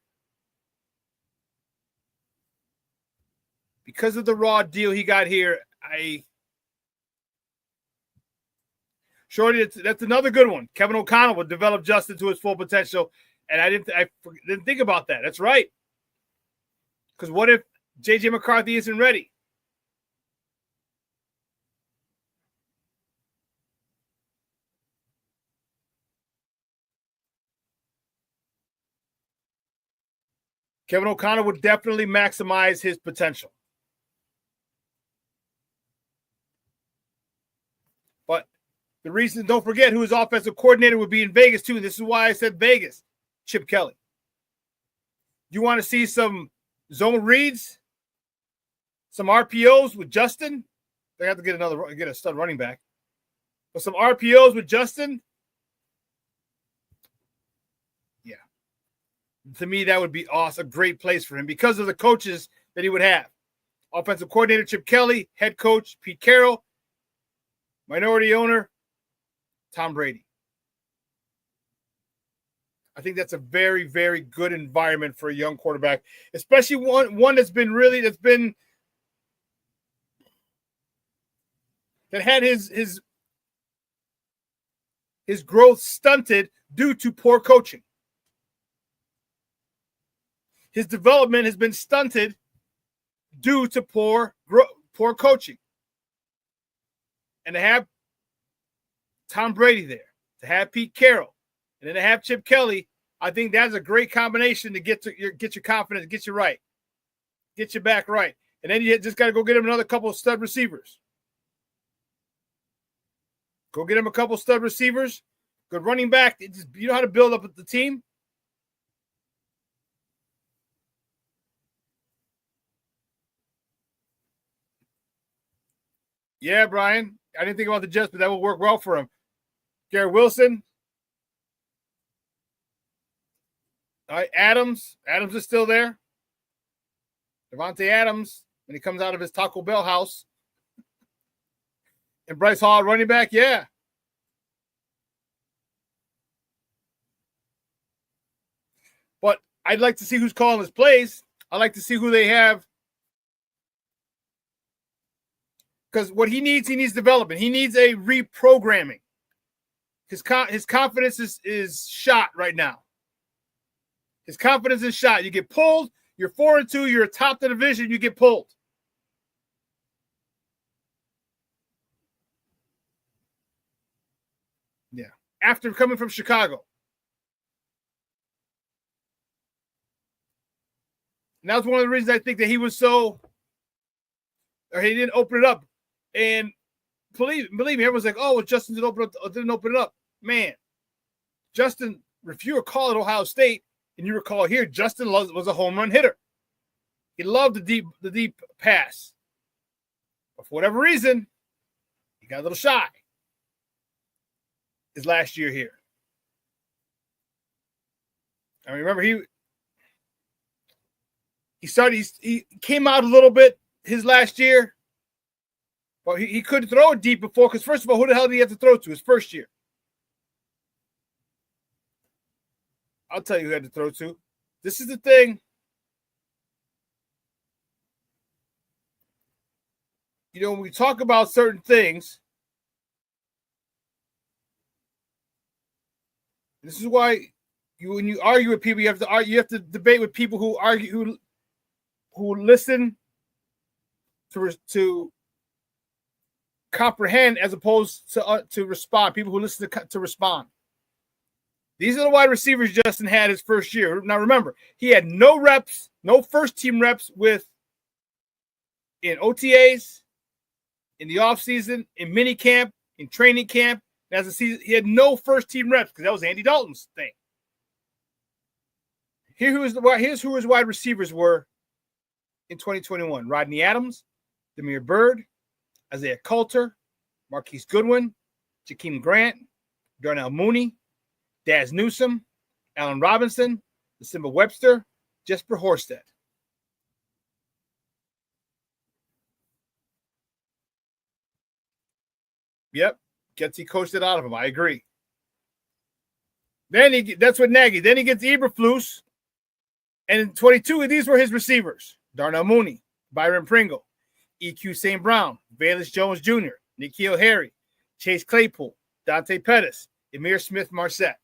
because of the raw deal he got here, Shorty, that's another good one. Kevin O'Connell would develop Justin to his full potential, and I didn't think about that. That's right. Because what if J.J. McCarthy isn't ready? Kevin O'Connell would definitely maximize his potential. But the reason, don't forget who his offensive coordinator would be in Vegas too. This is why I said Vegas. Chip Kelly. You want to see some zone reads, some RPOs with Justin? They have to get a stud running back. But some RPOs with Justin? Yeah. To me, that would be awesome. A great place for him because of the coaches that he would have. Offensive coordinator Chip Kelly, head coach Pete Carroll, minority owner Tom Brady. I think that's a very, very good environment for a young quarterback, especially one that had his growth stunted due to poor coaching. His development has been stunted due to poor coaching. And to have Tom Brady there, to have Pete Carroll, and then to have Chip Kelly, I think that's a great combination to get your confidence, get you right, get you back right. And then you just got to go get him another couple of stud receivers. Go get him a couple of stud receivers, good running back. You know how to build up the team. Yeah, Brian. I didn't think about the Jets, but that will work well for him. Garrett Wilson. All right, Adams. Adams is still there. Devontae Adams, when he comes out of his Taco Bell house. And Bryce Hall, running back, yeah. But I'd like to see who's calling his plays. I'd like to see who they have. Because what he needs development. He needs a reprogramming. His confidence is shot right now. His confidence is shot. You get pulled. You're 4-2. You're atop the division. You get pulled. Yeah. After coming from Chicago. And that was one of the reasons I think that he was he didn't open it up. And believe me, everyone's like, oh, well, Justin didn't open it up. Man, Justin, if you recall at Ohio State, and you recall here, Justin was a home run hitter. He loved the deep pass. But for whatever reason, he got a little shy his last year here. I remember he came out a little bit his last year. But he couldn't throw it deep before because, first of all, who the hell did he have to throw to his first year? I'll tell you who had to throw to. This is the thing. You know, when we talk about certain things, this is why when you argue with people, you have to debate with people who argue, who listen to comprehend as opposed to respond. People who listen to respond. These are the wide receivers Justin had his first year. Now remember, he had no reps, no first team reps in OTAs, in the offseason, in mini camp, in training camp. As a season, he had no first team reps because that was Andy Dalton's thing. Here's who his wide receivers were in 2021: Rodney Adams, Damiere Byrd, Isaiah Coulter, Marquise Goodwin, Jakeem Grant, Darnell Mooney, Daz Newsome, Allen Robinson, Simba Webster, Jesper Horsted. Yep, Getsy coached it out of him. I agree. That's what Nagy. Then he gets Eberflus, and in 22, these were his receivers: Darnell Mooney, Byron Pringle, EQ St. Brown, Velus Jones Jr., N'Keal Harry, Chase Claypool, Dante Pettis, Emir Smith-Marset.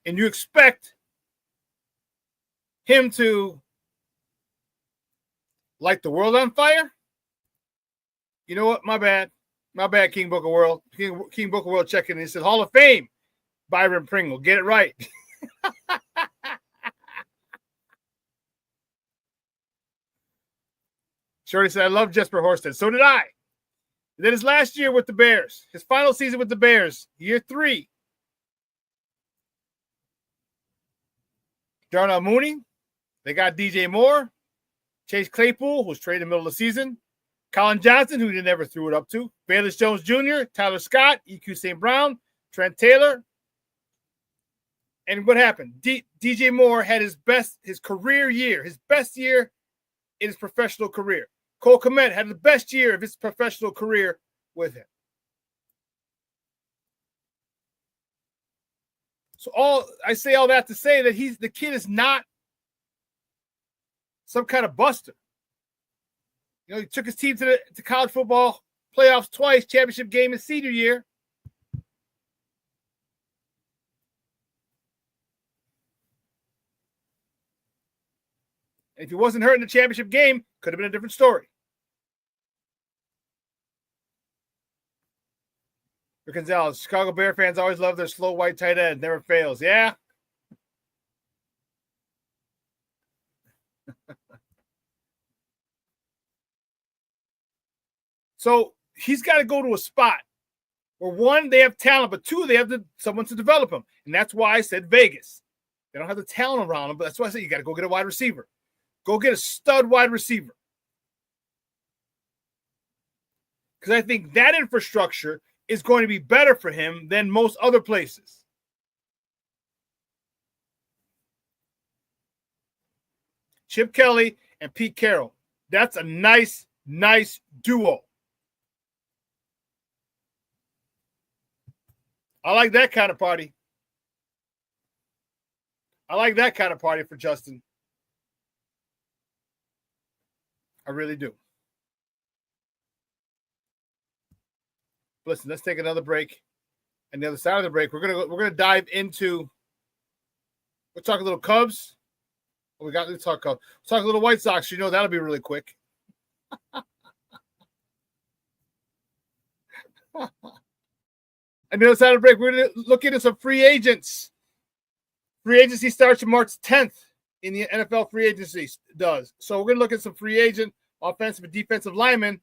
And you expect him to light the world on fire? You know what? My bad. My bad, King Book of World. King Book of World checking in. He said, Hall of Fame, Byron Pringle. Get it right. Shorty said, I love Jesper Horsted. So did I. And then his last year with the Bears, his final season with the Bears, year 3. Darnell Mooney. They got DJ Moore. Chase Claypool, who was traded in the middle of the season. Colin Johnson, who they never threw it up to. Velus Jones Jr., Tyler Scott, EQ St. Brown, Trent Taylor. And what happened? DJ Moore had his best year in his professional career. Cole Kmet had the best year of his professional career with him. So I say all that to say that the kid is not some kind of buster. You know, he took his team to college football playoffs twice, championship game his senior year. And if he wasn't hurt in the championship game, could have been a different story. Rick Gonzalez, Chicago Bear fans always love their slow white tight end. Never fails. Yeah. So he's got to go to a spot where, one, they have talent, but two, they have someone to develop him. And that's why I said Vegas. They don't have the talent around him, but that's why I said you got to go get a wide receiver. Go get a stud wide receiver. Because I think that infrastructure is going to be better for him than most other places. Chip Kelly and Pete Carroll. That's a nice duo. I like that kind of party. I like that kind of party for Justin. I really do. Listen, let's take another break. And the other side of the break, we're gonna dive into. We'll talk a little Cubs. Let's talk Cubs. We'll talk a little White Sox. You know that'll be really quick. And the other side of the break, we're gonna look into some free agents. Free agency starts on March 10th in the NFL free agency does. So we're gonna look at some free agent offensive and defensive linemen.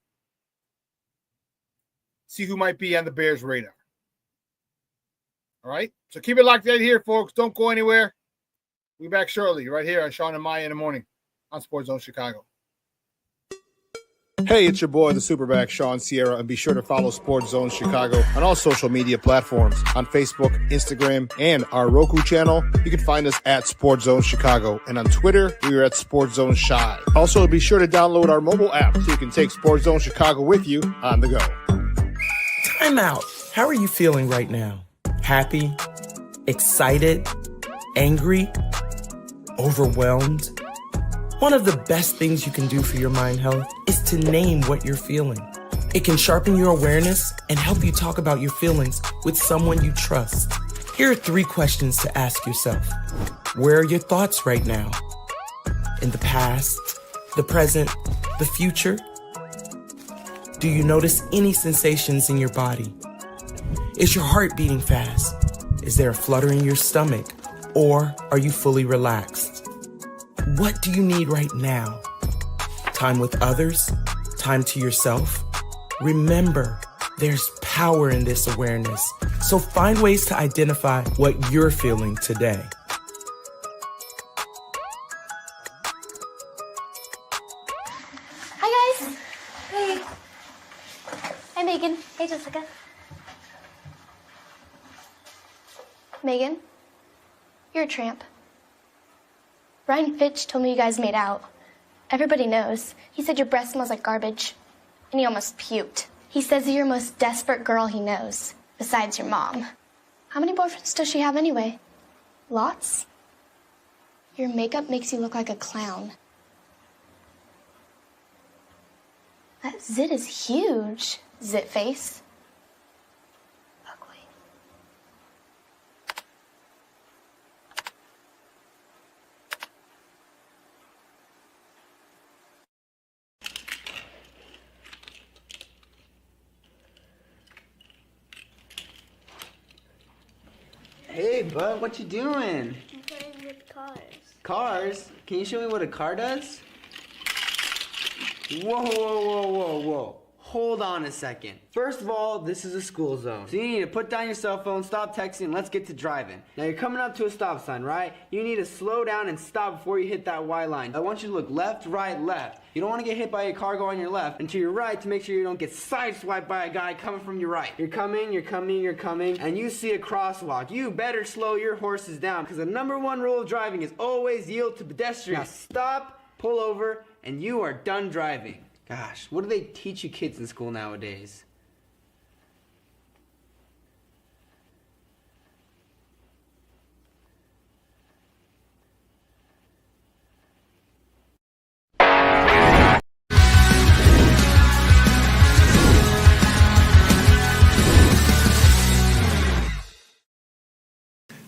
See who might be on the Bears' radar. All right? So keep it locked right here, folks. Don't go anywhere. We'll be back shortly, right here on Shawn and Maya in the morning on Sports Zone Chicago. Hey, it's your boy, the SuperBack, Shawn Sierra, and be sure to follow Sports Zone Chicago on all social media platforms, on Facebook, Instagram, and our Roku channel. You can find us at Sports Zone Chicago, and on Twitter, we are at Sports Zone Shy. Also, be sure to download our mobile app so you can take Sports Zone Chicago with you on the go. Time out. How are you feeling right now? Happy? Excited? Angry? Overwhelmed? One of the best things you can do for your mind health is to name what you're feeling. It can sharpen your awareness and help you talk about your feelings with someone you trust. Here are 3 questions to ask yourself. Where are your thoughts right now? In the past, the present, the future? Do you notice any sensations in your body? Is your heart beating fast? Is there a flutter in your stomach? Or are you fully relaxed? What do you need right now? Time with others? Time to yourself? Remember, there's power in this awareness. So find ways to identify what you're feeling today. Hi, guys. Hey. Hi, Megan. Hey, Jessica. Megan, you're a tramp. Ryan Fitch told me you guys made out. Everybody knows. He said your breath smells like garbage. And he almost puked. He says you're the most desperate girl he knows, besides your mom. How many boyfriends does she have anyway? Lots? Your makeup makes you look like a clown. That zit is huge, zit face. Ugly. Hey, bud, what you doing? I'm playing with cars. Cars? Can you show me what a car does? Whoa, whoa, whoa, whoa, whoa. Hold on a second. First of all, this is a school zone. So you need to put down your cell phone, stop texting, and let's get to driving. Now you're coming up to a stop sign, right? You need to slow down and stop before you hit that Y line. I want you to look left, right, left. You don't want to get hit by a car going on your left, and to your right to make sure you don't get sideswiped by a guy coming from your right. You're coming, and you see a crosswalk. You better slow your horses down, because the #1 rule of driving is always yield to pedestrians. Now stop, pull over, and you are done driving. Gosh, what do they teach you kids in school nowadays?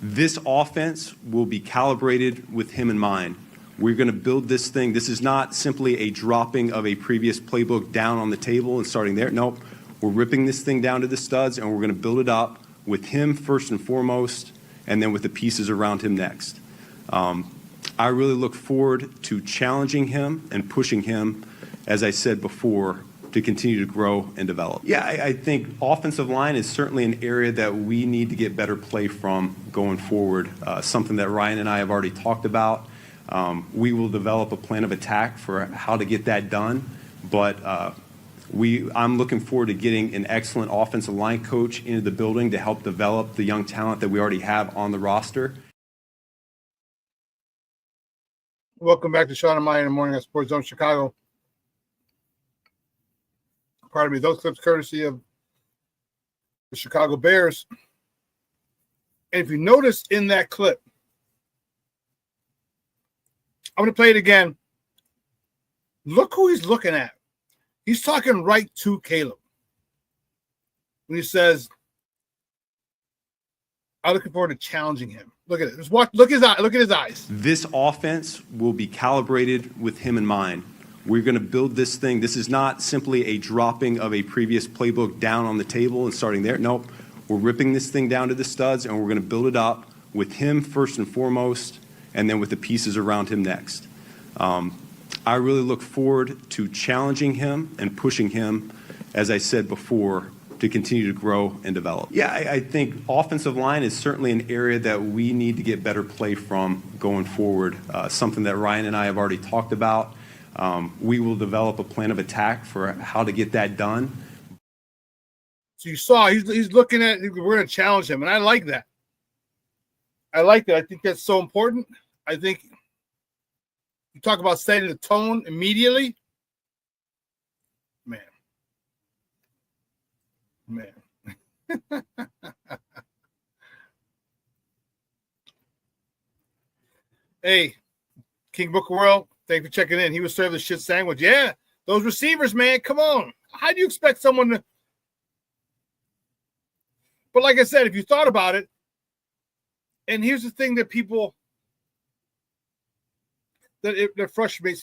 This offense will be calibrated with him in mind. We're going to build this thing. This is not simply a dropping of a previous playbook down on the table and starting there. Nope. We're ripping this thing down to the studs, and we're going to build it up with him first and foremost, and then with the pieces around him next. I really look forward to challenging him and pushing him, as I said before, to continue to grow and develop. Yeah, I think offensive line is certainly an area that we need to get better play from going forward, something that Ryan and I have already talked about. We will develop a plan of attack for how to get that done, but I'm looking forward to getting an excellent offensive line coach into the building to help develop the young talent that we already have on the roster. Welcome back to Shawn and Maya in the Morning on Sports Zone Chicago. Pardon me, those clips courtesy of the Chicago Bears. And if you notice in that clip, I'm going to play it again. Look who he's looking at. He's talking right to Caleb. When he says, I'm looking forward to challenging him. Look at it. Just watch, look at his eyes. This offense will be calibrated with him in mind. We're going to build this thing. This is not simply a dropping of a previous playbook down on the table and starting there. Nope. We're ripping this thing down to the studs, and we're going to build it up with him first and foremost, and then with the pieces around him next. I really look forward to challenging him and pushing him, as I said before, to continue to grow and develop. Yeah, I think offensive line is certainly an area that we need to get better play from going forward, something that Ryan and I have already talked about. We will develop a plan of attack for how to get that done. So you saw he's looking at, we're going to challenge him, and I like that. I like that. I think that's so important. I think you talk about setting the tone immediately. Man. Hey, King Book World, thank you for checking in. He was served a shit sandwich. Yeah, those receivers, man, come on. How do you expect someone to? But like I said, if you thought about it, and here's the thing that people that frustrates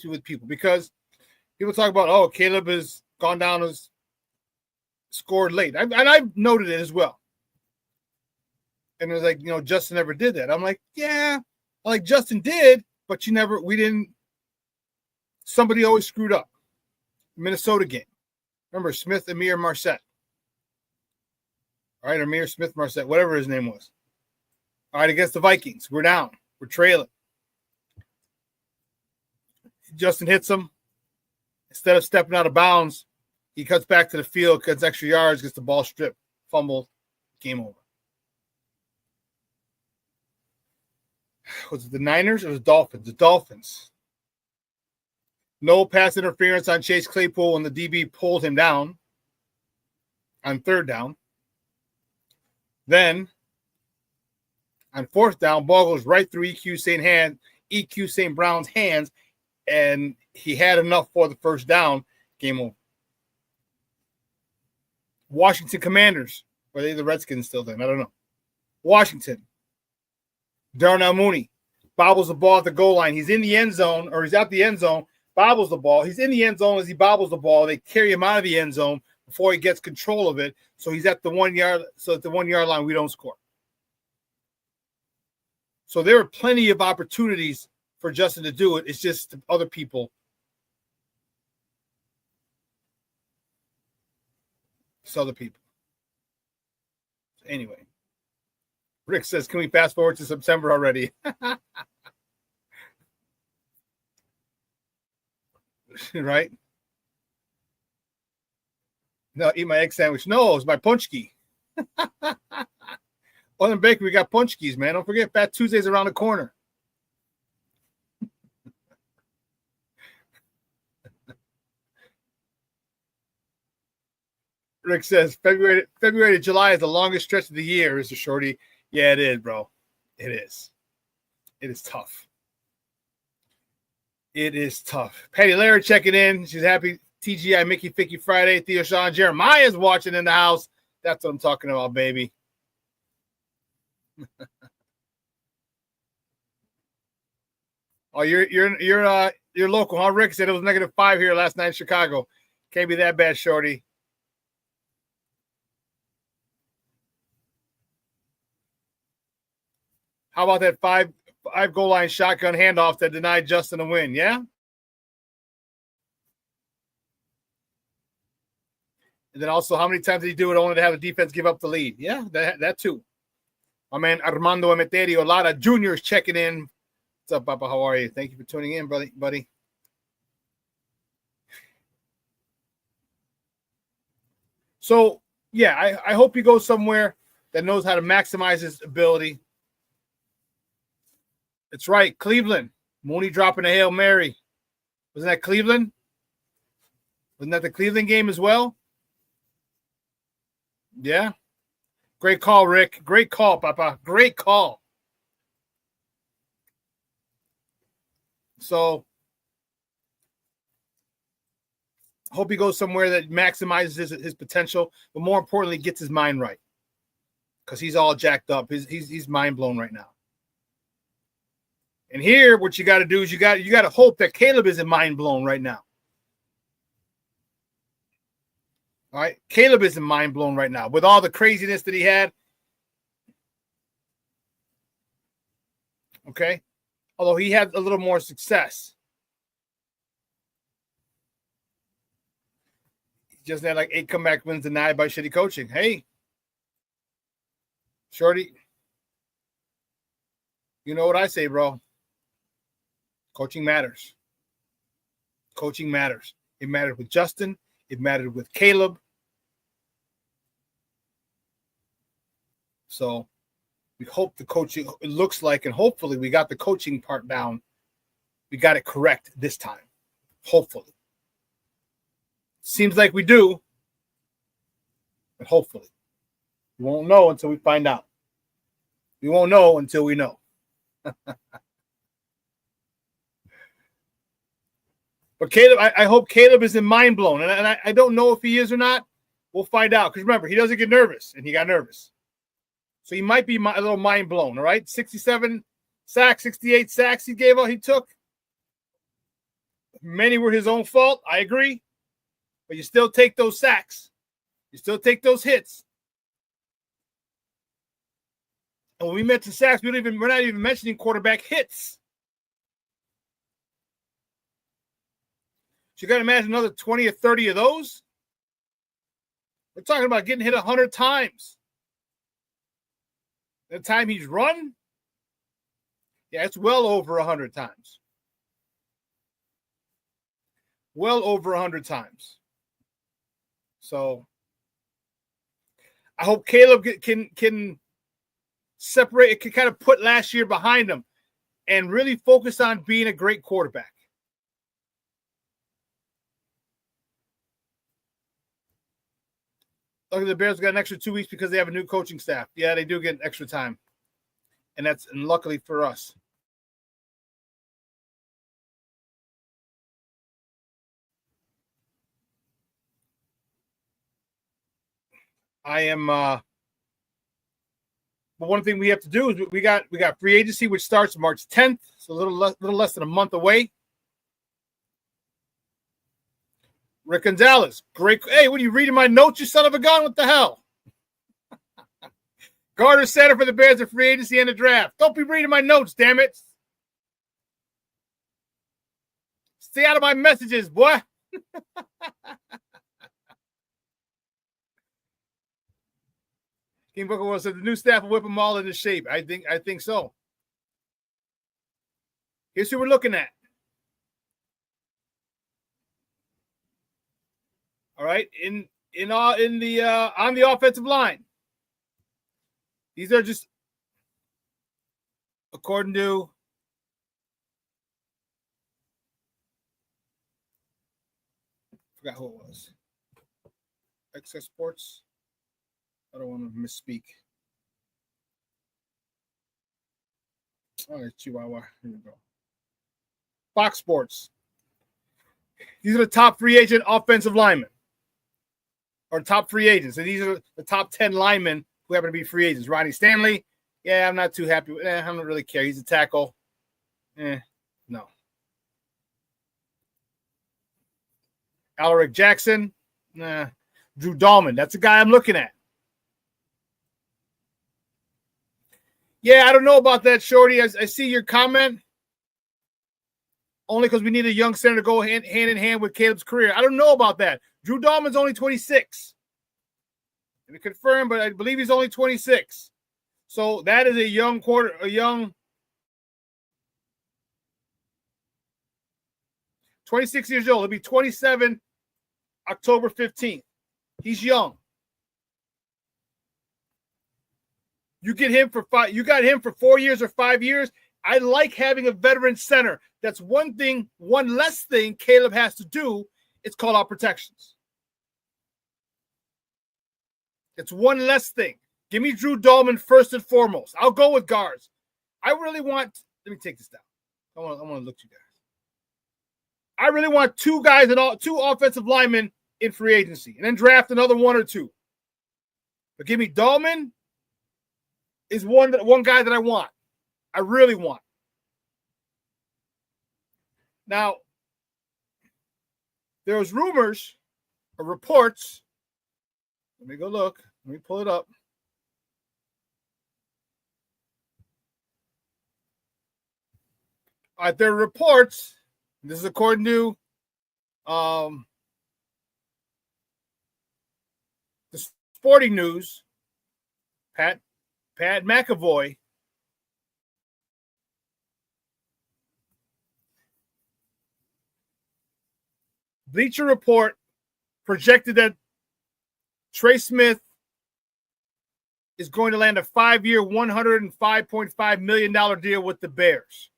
me with people, because people talk about, oh, Caleb has gone down as scored late. And I've noted it as well. And it was like, Justin never did that. I'm like, yeah, like Justin did, but somebody always screwed up. Minnesota game. Remember Smith, Amir, Marset. All right, Amir, Smith, Marset, whatever his name was. All right, against the Vikings. We're down. We're trailing. Justin hits him. Instead of stepping out of bounds, he cuts back to the field, cuts extra yards, gets the ball stripped, fumbled, game over. Was it the Niners or the Dolphins? The Dolphins. No pass interference on Chase Claypool when the DB pulled him down on third down. Then On fourth down, ball goes right through EQ St. Brown's hands, and he had enough for the first down. Game over. Washington Commanders. Were they the Redskins still then? I don't know. Washington. Darnell Mooney bobbles the ball at the goal line. He's in the end zone, or he's at the end zone, bobbles the ball. He's in the end zone as he bobbles the ball. They carry him out of the end zone before he gets control of it. So he's at the 1 yard. So at the 1 yard line, we don't score. So there are plenty of opportunities for Justin to do it. It's just other people. It's other people. Anyway, Rick says, can we fast forward to September already? Right? No, eat my egg sandwich. No, it's my punchki. On the bakery, we got punchkis, man. Don't forget, Fat Tuesday's around the corner. Rick says February to July is the longest stretch of the year, Mr. Shorty. Yeah, it is, bro. It is. It is tough. It is tough. Patty Larry checking in. She's happy. TGI Mickey Ficky Friday. Theo Shawn Jeremiah's watching in the house. That's what I'm talking about, baby. Oh, you're local, huh? Rick said it was -5 here last night in Chicago. Can't be that bad, Shorty. How about that five goal line shotgun handoff that denied Justin a win? Yeah. And then also, how many times did he do it only to have the defense give up the lead? Yeah, that too. My man Armando Emeterio Lara Jr. is checking in. What's up, Papa? How are you? Thank you for tuning in, buddy. So, yeah, I hope he goes somewhere that knows how to maximize his ability. That's right, Cleveland. Mooney dropping a Hail Mary. Wasn't that Cleveland? Wasn't that the Cleveland game as well? Yeah. Great call, Rick. Great call, Papa. Great call. So, hope he goes somewhere that maximizes his potential, but more importantly, gets his mind right. Because he's all jacked up. He's mind blown right now. And here, what you got to do is you got to hope that Caleb isn't mind blown right now. All right, Caleb isn't mind blown right now with all the craziness that he had. Okay, although he had a little more success, he just had like 8 comeback wins denied by shitty coaching. Hey, Shorty, you know what I say, bro. Coaching matters. Coaching matters. It mattered with Justin. It mattered with Caleb. So we hope the coaching, it looks like, and hopefully we got the coaching part down. We got it correct this time. Hopefully. Seems like we do. But hopefully. We won't know until we find out. We won't know until we know. But Caleb, I hope Caleb isn't mind blown. And I don't know if he is or not. We'll find out. Because remember, he doesn't get nervous. And he got nervous. So he might be a little mind blown. All right. 67 sacks, 68 sacks he took. Many were his own fault. I agree. But you still take those sacks. You still take those hits. And when we mention sacks, we're not even mentioning quarterback hits. So you got to imagine another 20 or 30 of those. We're talking about getting hit 100 times. The time he's run, yeah, it's well over 100 times. Well over 100 times. So I hope Caleb can separate, can kind of put last year behind him and really focus on being a great quarterback. Look, the Bears got an extra 2 weeks because they have a new coaching staff. Yeah, they do get extra time. and luckily for us. I am. But one thing we have to do is we got free agency, which starts March 10th, so a little less than a month away. Rick Gonzalez, great. Hey, what are you reading my notes, you son of a gun? What the hell? Guard or center for the Bears at free agency and the draft. Don't be reading my notes, damn it. Stay out of my messages, boy. King Booker Will said the new staff will whip them all into shape. I think so. Here's who we're looking at. All right, on the offensive line. These are just according to forgot who it was. Excess Sports. I don't want to misspeak. Oh, it's Chihuahua. Here we go. Fox Sports. These are the top free agent offensive linemen. Or top free agents. And these are the top 10 linemen who happen to be free agents. Ronnie Stanley. Yeah, I'm not too happy with I don't really care. He's a tackle. No. Alaric Jackson. Nah. Drew Dahlman. That's the guy I'm looking at. Yeah, I don't know about that, Shorty. I see your comment. Only because we need a young center to go hand in hand with Caleb's career. I don't know about that. Drew Dahlman's only 26. Let me confirm, but I believe he's only 26. So that is a young 26 years old. He'll be 27 October 15th. He's young. You get him for 5. You got him for 4 years or 5 years. I like having a veteran center. That's one less thing Caleb has to do. It's call out protections. It's one less thing. Give me Drew Dahlman first and foremost. I'll go with guards. I really want. Let me take this down. I want to look at you guys. I really want two offensive linemen in free agency, and then draft another one or two. But give me Dahlman. Is one guy that I want. I really want. Now, there was rumors or reports. Let me go look. Let me pull it up. All right, there are reports. This is according to the Sporting News. Pat McAvoy. Bleacher Report projected that Trey Smith is going to land a 5-year, $105.5 million deal with the Bears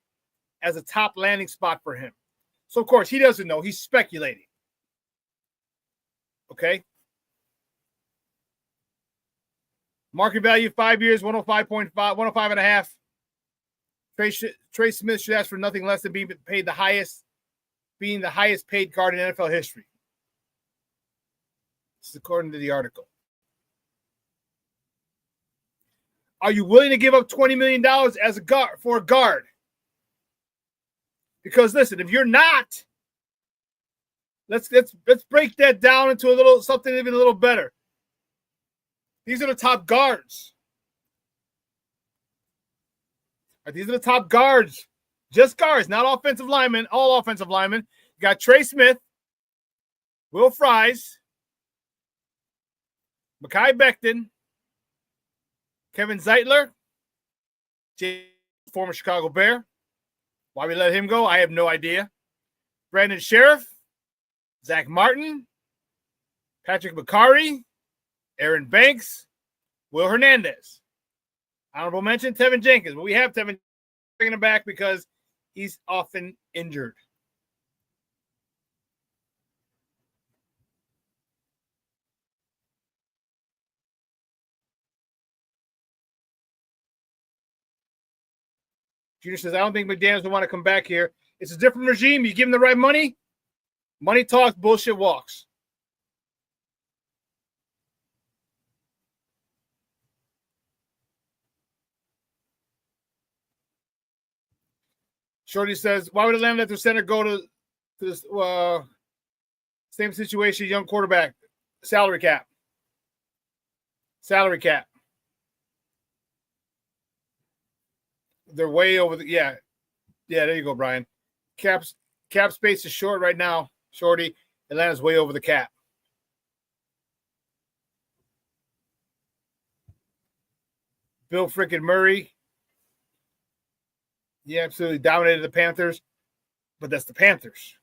as a top landing spot for him. So, of course, he doesn't know. He's speculating. Okay? Market value, 5 years, 105.5. Trey Smith should ask for nothing less than being the highest paid guard in NFL history. This is according to the article. Are you willing to give up $20 million as a guard for a guard? Because listen, if you're not, let's break that down into something even a little better. These are the top guards. These are the top guards. Just guards, not offensive linemen, all offensive linemen. You got Trey Smith, Will Fries, Mekhi Becton, Kevin Zeitler, former Chicago Bear. Why we let him go, I have no idea. Brandon Sheriff, Zach Martin, Patrick McCarry, Aaron Banks, Will Hernandez. Honorable mention, Tevinjenkins. But we have Tevin bringing him back because he's often injured. Junior says, I don't think McDaniels will want to come back here. It's a different regime. You give him the right money. Money talks, bullshit walks. Shorty says, why would Atlanta let their center go to this same situation, young quarterback? Salary cap. Salary cap. They're way over the yeah, there you go, Brian. Cap space is short right now, Shorty. Atlanta's way over the cap. Bill freaking Murray. He absolutely dominated the Panthers, but that's the Panthers.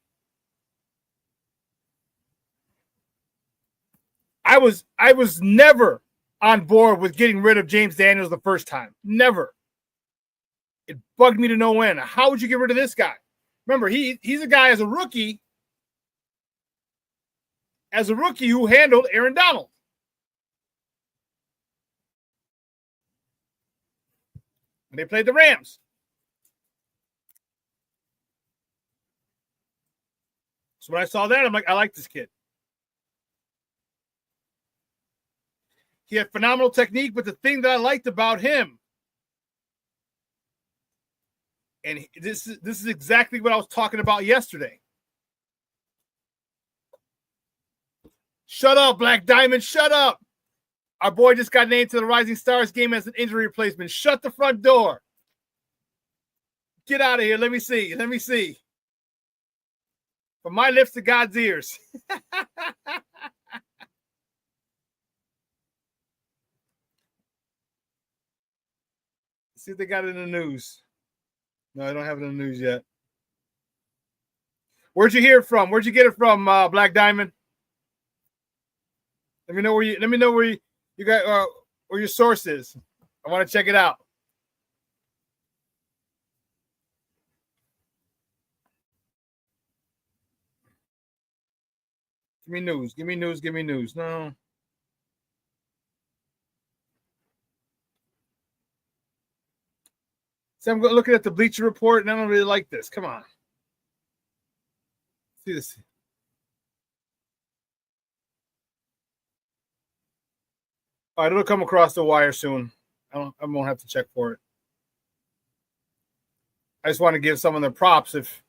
I was never on board with getting rid of James Daniels the first time. Never. It bugged me to no end. How would you get rid of this guy? Remember, he's a guy as a rookie who handled Aaron Donald. When they played the Rams. So when I saw that, I'm like, I like this kid. He had phenomenal technique, but the thing that I liked about him, and this is exactly what I was talking about yesterday. Shut up, Black Diamond. Shut up. Our boy just got named to the Rising Stars game as an injury replacement. Shut the front door. Get out of here. Let me see. Let me see. From my lips to God's ears. See if they got it in the news. No, I don't have it in the news yet. Where'd you hear it from? Where'd you get it from, Black Diamond? Let me know where you got where your source is. I want to check it out. Give me news. Give me news. Give me news. No. So I'm looking at the Bleacher Report, and I don't really like this. Come on. See this. All right, it'll come across the wire soon. I won't have to check for it. I just want to give someone their props if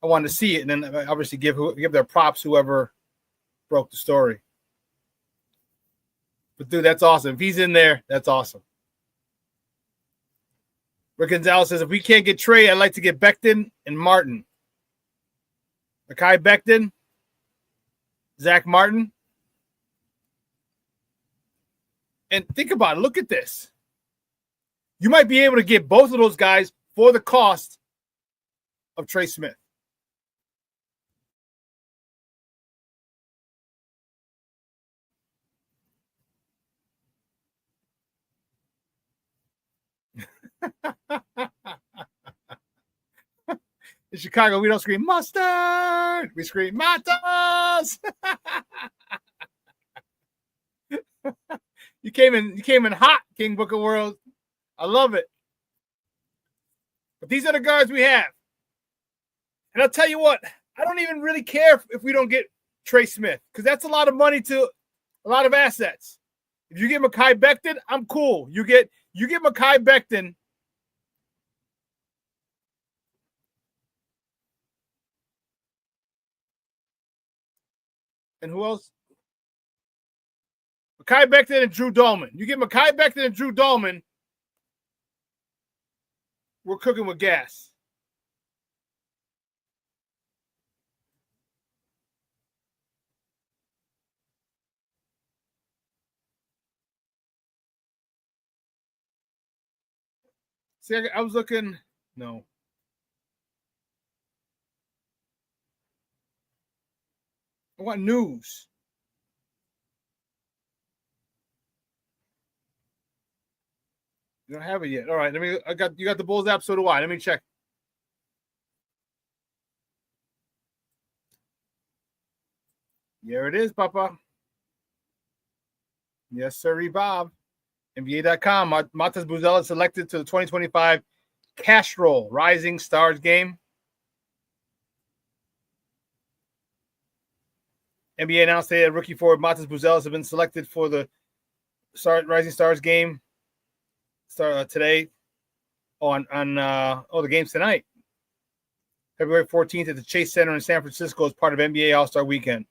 I wanted to see it, and then obviously give their props whoever broke the story. But dude, that's awesome. If he's in there, that's awesome. Rick Gonzalez says, if we can't get Trey, I'd like to get Becton and Martin. Mekhi Becton, Zach Martin. And think about it. Look at this. You might be able to get both of those guys for the cost of Trey Smith. In Chicago, we don't scream mustard. We scream Matas. You came in hot, King Booker World. I love it. But these are the guards we have. And I'll tell you what, I don't even really care if we don't get Trey Smith, because that's a lot of money to a lot of assets. If you get Mekhi Becton, I'm cool. You get Mekhi Becton. And who else? Mekhi Becton and Drew Dolman. You get Mekhi Becton and Drew Dolman, we're cooking with gas. See, I was looking. No. I want news. You don't have it yet. All right, you got the Bulls app, so do I. Let me check. Here it is, Papa. Yes, sir, Bob. NBA.com. Matas Buzella selected to the 2025 Castro, Rising Stars game. NBA announced today that rookie forward Matas Buzelis has been selected for the Rising Stars game today. The game's tonight. February 14th at the Chase Center in San Francisco as part of NBA All-Star Weekend.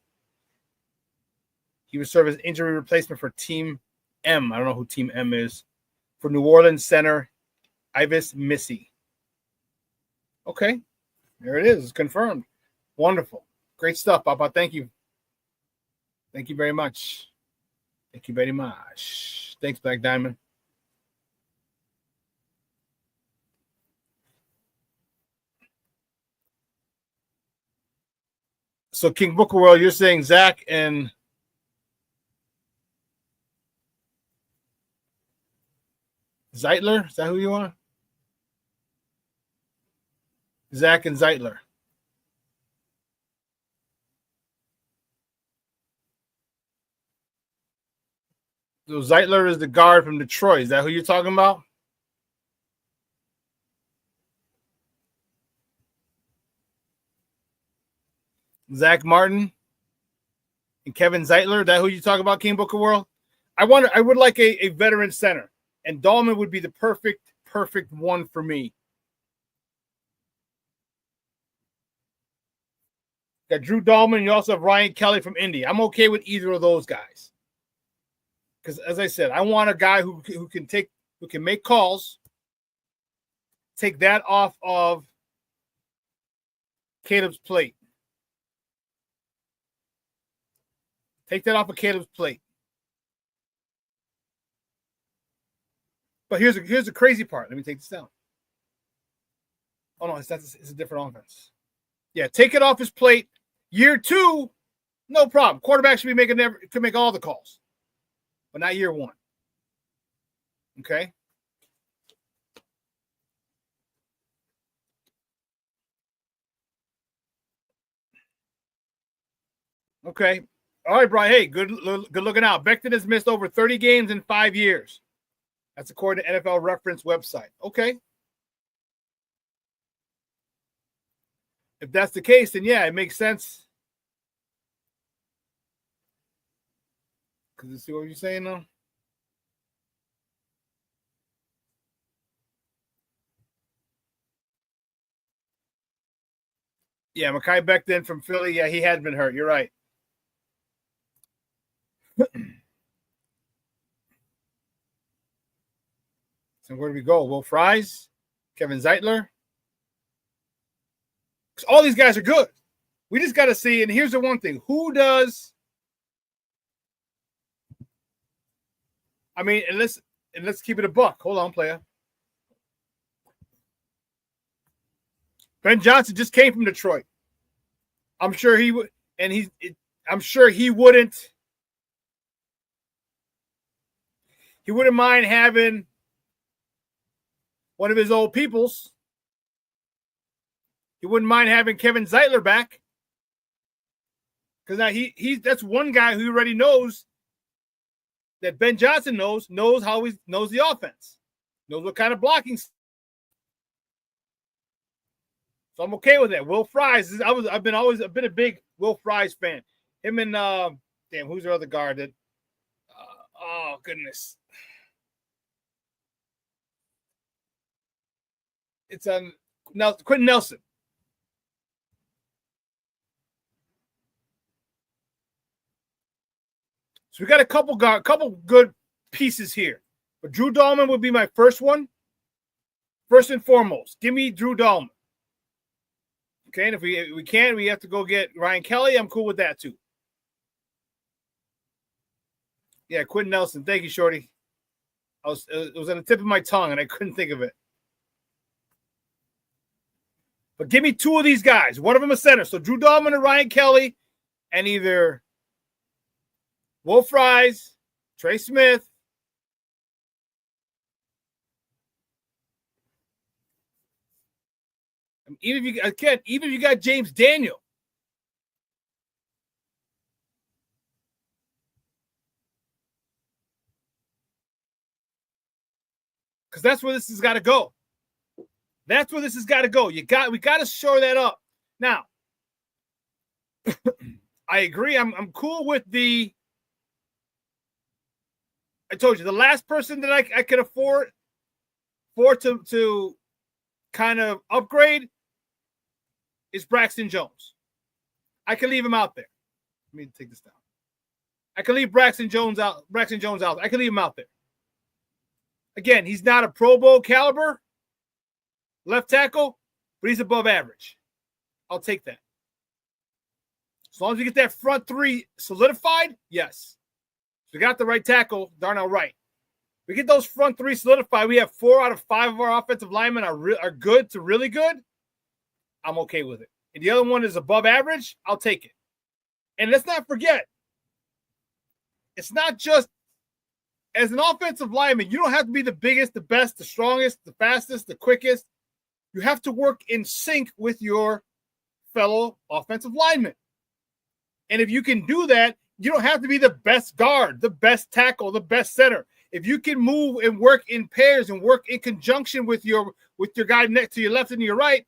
He would serve as injury replacement for Team M. I don't know who Team M is. For New Orleans center Ivis Missy. Okay. There it is. It's confirmed. Wonderful. Great stuff, Papa. Thank you. Thank you very much. Thank you very much. Thanks, Black Diamond. So, King Booker World, you're saying Zach and Zeitler? Is that who you are? Zach and Zeitler. So Zeitler is the guard from Detroit. Is that who you're talking about? Zach Martin and Kevin Zeitler. Is that who you talk about, King Booker World? I would like a veteran center, and Dahlman would be the perfect one for me. Got Drew Dahlman, and you also have Ryan Kelly from Indy. I'm okay with either of those guys. Because as I said, I want a guy who can make calls, take that off of Caleb's plate. Take that off of Caleb's plate. But here's the crazy part. Let me take this down. Oh no, it's a different offense. Yeah, take it off his plate. Year 2, no problem. Quarterback should be could make all the calls, but not year 1. Okay. Okay. All right, Brian. Hey, good looking out. Becton has missed over 30 games in 5 years. That's according to NFL Reference website. Okay. If that's the case, then yeah, it makes sense. Because you see what you're saying now? Yeah, Mekhi Becton from Philly. Yeah, he had been hurt. You're right. So where do we go? Will Fries, Kevin Zeitler. Because all these guys are good. We just got to see. And here's the one thing: who does? I mean, and let's keep it a buck. Hold on, player. Ben Johnson just came from Detroit. I'm sure he would, and I'm sure he wouldn't. He wouldn't mind having one of his old peoples. He wouldn't mind having Kevin Zeitler back. Because now that's one guy who already knows that Ben Johnson knows how he knows the offense. Knows what kind of blocking. So I'm okay with that. Will Fries, I've been a big Will Fries fan. Him and who's the other guard that oh goodness. It's Quentin Nelson. So we got a couple good pieces here. But Drew Dahlman would be my first one. First and foremost, give me Drew Dahlman. Okay, and if we have to go get Ryan Kelly. I'm cool with that too. Yeah, Quentin Nelson. Thank you, Shorty. It was on the tip of my tongue and I couldn't think of it. But give me two of these guys. One of them a center. So Drew Dahlman and Ryan Kelly, and either Will Fries, Trey Smith. Even if you got James Daniel. Because that's where this has got to go. That's where this has got to go. We got to shore that up. Now, I agree. I'm cool with the. I told you the last person that I could afford to kind of upgrade is Braxton Jones. I can leave him out there. Let me take this down. I can leave Braxton Jones out. I can leave him out there. Again, he's not a Pro Bowl caliber left tackle, but he's above average. I'll take that. As long as we get that front three solidified, yes. We got the right tackle, Darnell Wright. We get those front three solidified. We have 4 out of 5 of our offensive linemen are good to really good. I'm okay with it. And the other one is above average. I'll take it. And let's not forget, it's not just as an offensive lineman, you don't have to be the biggest, the best, the strongest, the fastest, the quickest. You have to work in sync with your fellow offensive linemen. And if you can do that, you don't have to be the best guard, the best tackle, the best center. If you can move and work in pairs and work in conjunction with your guy next to your left and your right,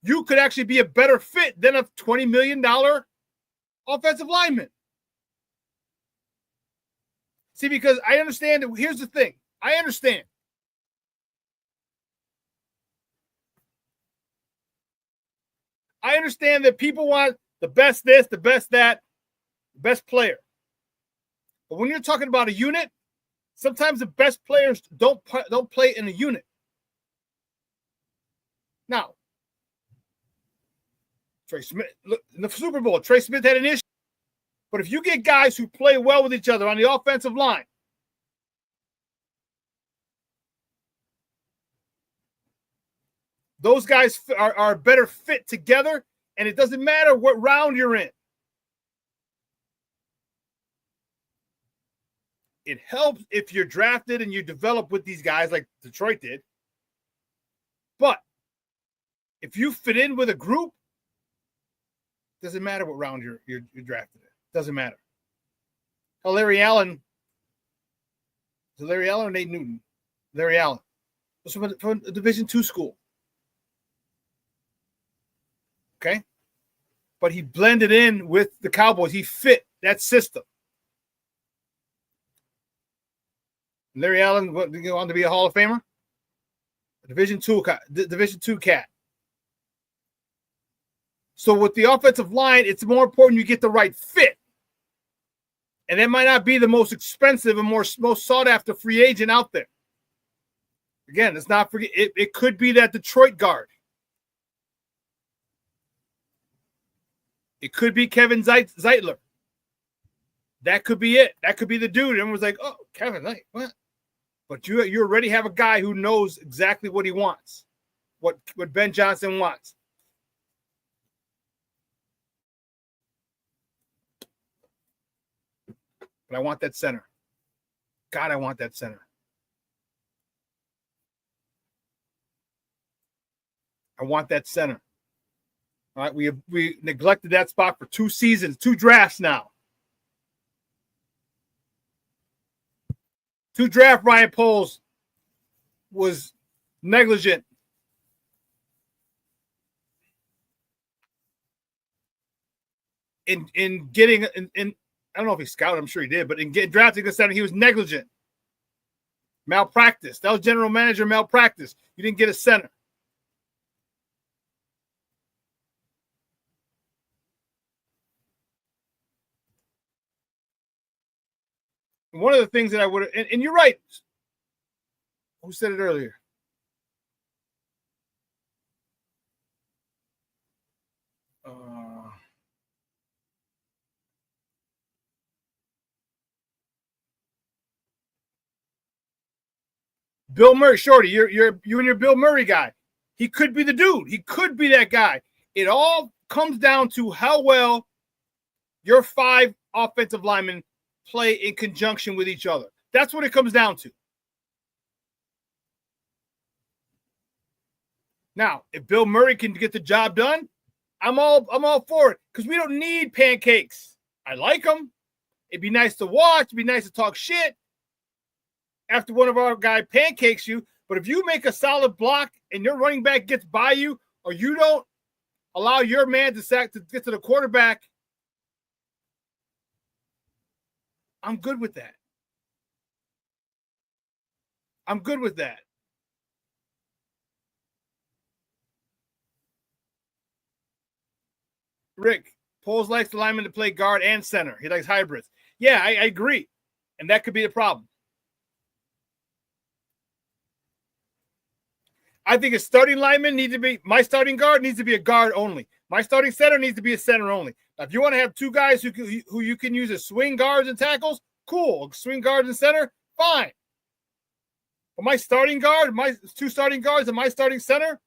you could actually be a better fit than a $20 million offensive lineman. See, because I understand that here's the thing. I understand. I understand that people want the best this, the best that, the best player. But when you're talking about a unit, sometimes the best players don't play in a unit. Now, Trey Smith, look, in the Super Bowl, Trey Smith had an issue. But if you get guys who play well with each other on the offensive line, those guys are a better fit together, and it doesn't matter what round you're in. It helps if you're drafted and you develop with these guys like Detroit did. But if you fit in with a group, doesn't matter what round you're drafted in. Doesn't matter. Larry Allen. Is it Larry Allen or Nate Newton? Larry Allen. Was from a Division II school. Okay? But he blended in with the Cowboys. He fit that system. Larry Allen went on to be a Hall of Famer. A Division II cat. So with the offensive line, it's more important you get the right fit. And that might not be the most expensive and most sought after free agent out there. Again, let's not forget, it could be that Detroit guard. It could be Kevin Zeitler. That could be it. That could be the dude. Everyone's like, oh, Kevin, like, what? But you already have a guy who knows exactly what he wants, what Ben Johnson wants. But I want that center. God, I want that center. I want that center. All right, we neglected that spot for 2 seasons, 2 drafts now. 2 draft Ryan Poles was negligent. In getting I don't know if he scouted, I'm sure he did, but in getting drafted a center, he was negligent. Malpractice. That was general manager malpractice. You didn't get a center. One of the things that I would have, and you're right. Who said it earlier? Bill Murray, Shorty, you and your Bill Murray guy. He could be the dude. He could be that guy. It all comes down to how well your 5 offensive linemen play in conjunction with each other. That's what it comes down to. Now, if Bill Murray can get the job done, I'm all for it because we don't need pancakes. I like them. It'd be nice to watch. It'd be nice to talk shit after one of our guy pancakes you, But if you make a solid block and your running back gets by you, or you don't allow your man to get to the quarterback, I'm good with that. I'm good with that. Rick, Poles likes the lineman to play guard and center. He likes hybrids. Yeah, I agree. And that could be the problem. I think a starting lineman needs to be, my starting guard needs to be a guard only. My starting center needs to be a center only. Now, if you want to have two guys who you can use as swing guards and tackles, cool. Swing guards and center, fine. But my starting guard, my two starting guards and my starting center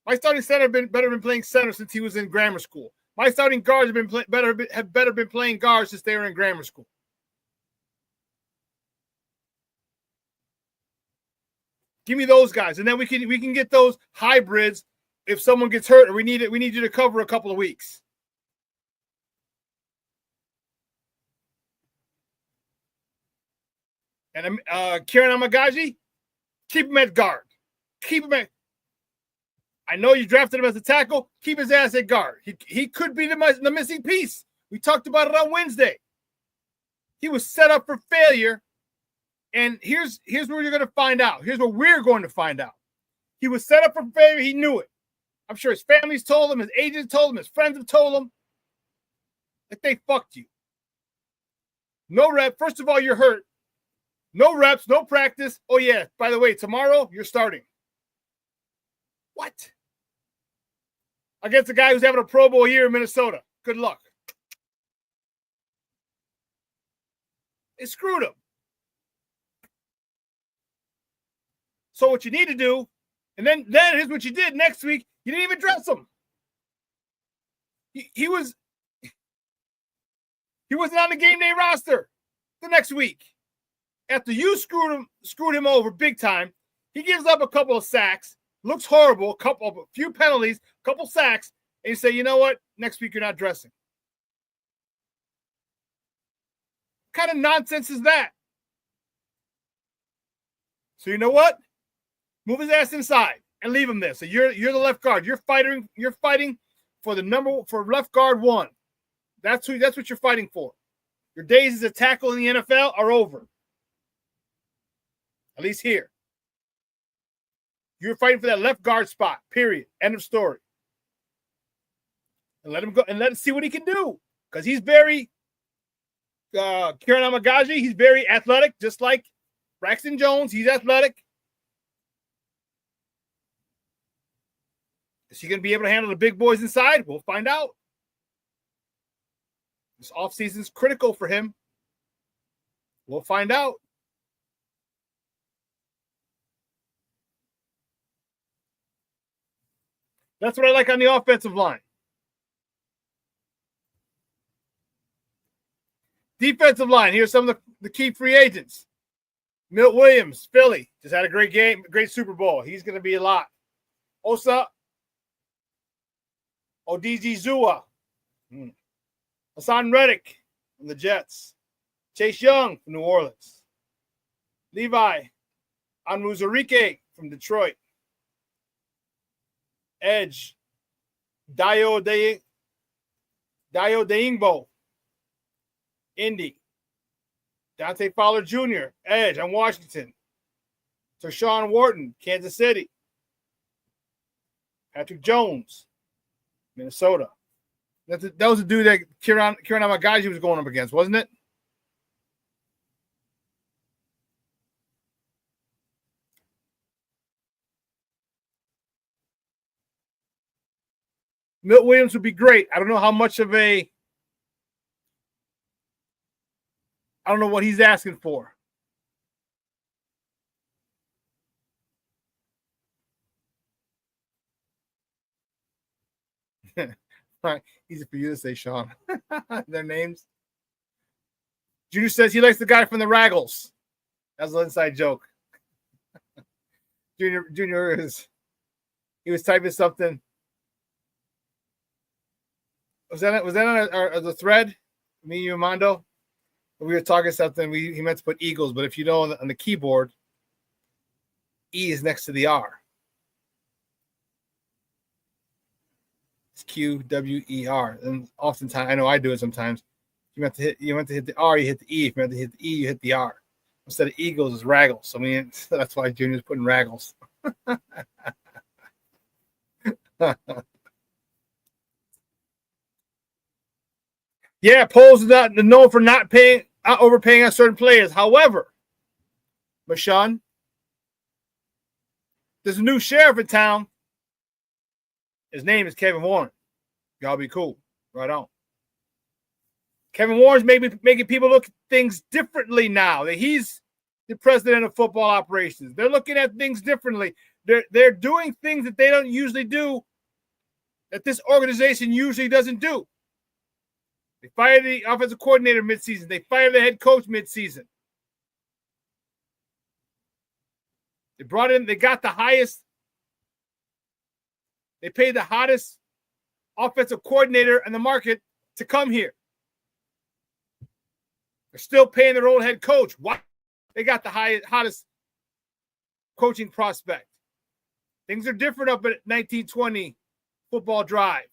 better been playing center since he was in grammar school. My starting guards have better been playing guards since they were in grammar school. Give me those guys, and then we can get those hybrids if someone gets hurt or we need you to cover a couple of weeks. And Kieran Amagaji, keep him at guard. Keep him at. I know you drafted him as a tackle. Keep his ass at guard. He could be the missing piece. We talked about it on Wednesday. He was set up for failure. And here's where you're going to find out. Here's what we're going to find out. He was set up for failure. He knew it. I'm sure his family's told him, his agents told him, his friends have told him that they fucked you. No rep. First of all, you're hurt. No reps, no practice. Oh, yeah, by the way, tomorrow you're starting. What? Against a guy who's having a Pro Bowl year in Minnesota. Good luck. They screwed him. So what you need to do, and then here's what you did next week. You didn't even dress him. He wasn't on the game day roster the next week. After you screwed him over big time, he gives up a couple of sacks, looks horrible, a few penalties, a couple sacks, and you say, you know what? Next week you're not dressing. What kind of nonsense is that? So you know what? Move his ass inside and leave him there. So you're the left guard. You're fighting for for left guard 1. That's what you're fighting for. Your days as a tackle in the NFL are over. At least here. You're fighting for that left guard spot. Period. End of story. And let him go and let him see what he can do. Because he's very Kieran Amagaji, he's very athletic, just like Braxton Jones. He's athletic. Is he going to be able to handle the big boys inside? We'll find out. This offseason is critical for him. We'll find out. That's what I like on the offensive line. Defensive line. Here's some of the key free agents. Milt Williams, Philly, just had a great game, great Super Bowl. He's going to be a lot. Osa Odizizua. Hassan Reddick from the Jets. Chase Young from New Orleans. Levi Onwuzurike from Detroit. Edge Dayo Deingbo, Indy. Dante Fowler Jr., edge on Washington. Tershawn Wharton, Kansas City. Patrick Jones, Minnesota. That was the dude that Kieran Amagaji was going up against, wasn't it? Milt Williams would be great. I don't know how much of I don't know what he's asking for. Right. Easy for you to say, Shawn. Their names. Junior says he likes the guy from the Raggles. That's an inside joke. Junior he was typing something. Was that on the thread? Me, you, and Mondo? We were talking something. He meant to put Eagles, but if you know on the keyboard, E is next to the R. It's Q-W-E-R. And oftentimes, I know I do it sometimes. You meant to hit the R, you hit the E. If you meant to hit the E, you hit the R. Instead of Eagles, it's Raggles. I mean, that's why Junior's putting Raggles. Yeah, Poles is not known for not overpaying on certain players. However, Shawn, there's a new sheriff in town. His name is Kevin Warren. Y'all be cool. Right on. Kevin Warren's making people look at things differently now that he's the president of football operations. They're looking at things differently. They're doing things that they don't usually do, that this organization usually doesn't do. They fired the offensive coordinator midseason. They fired the head coach midseason. They got the highest, they paid the hottest offensive coordinator in the market to come here. They're still paying their old head coach. Why? They got the hottest coaching prospect. Things are different up at 1920 Football Drive.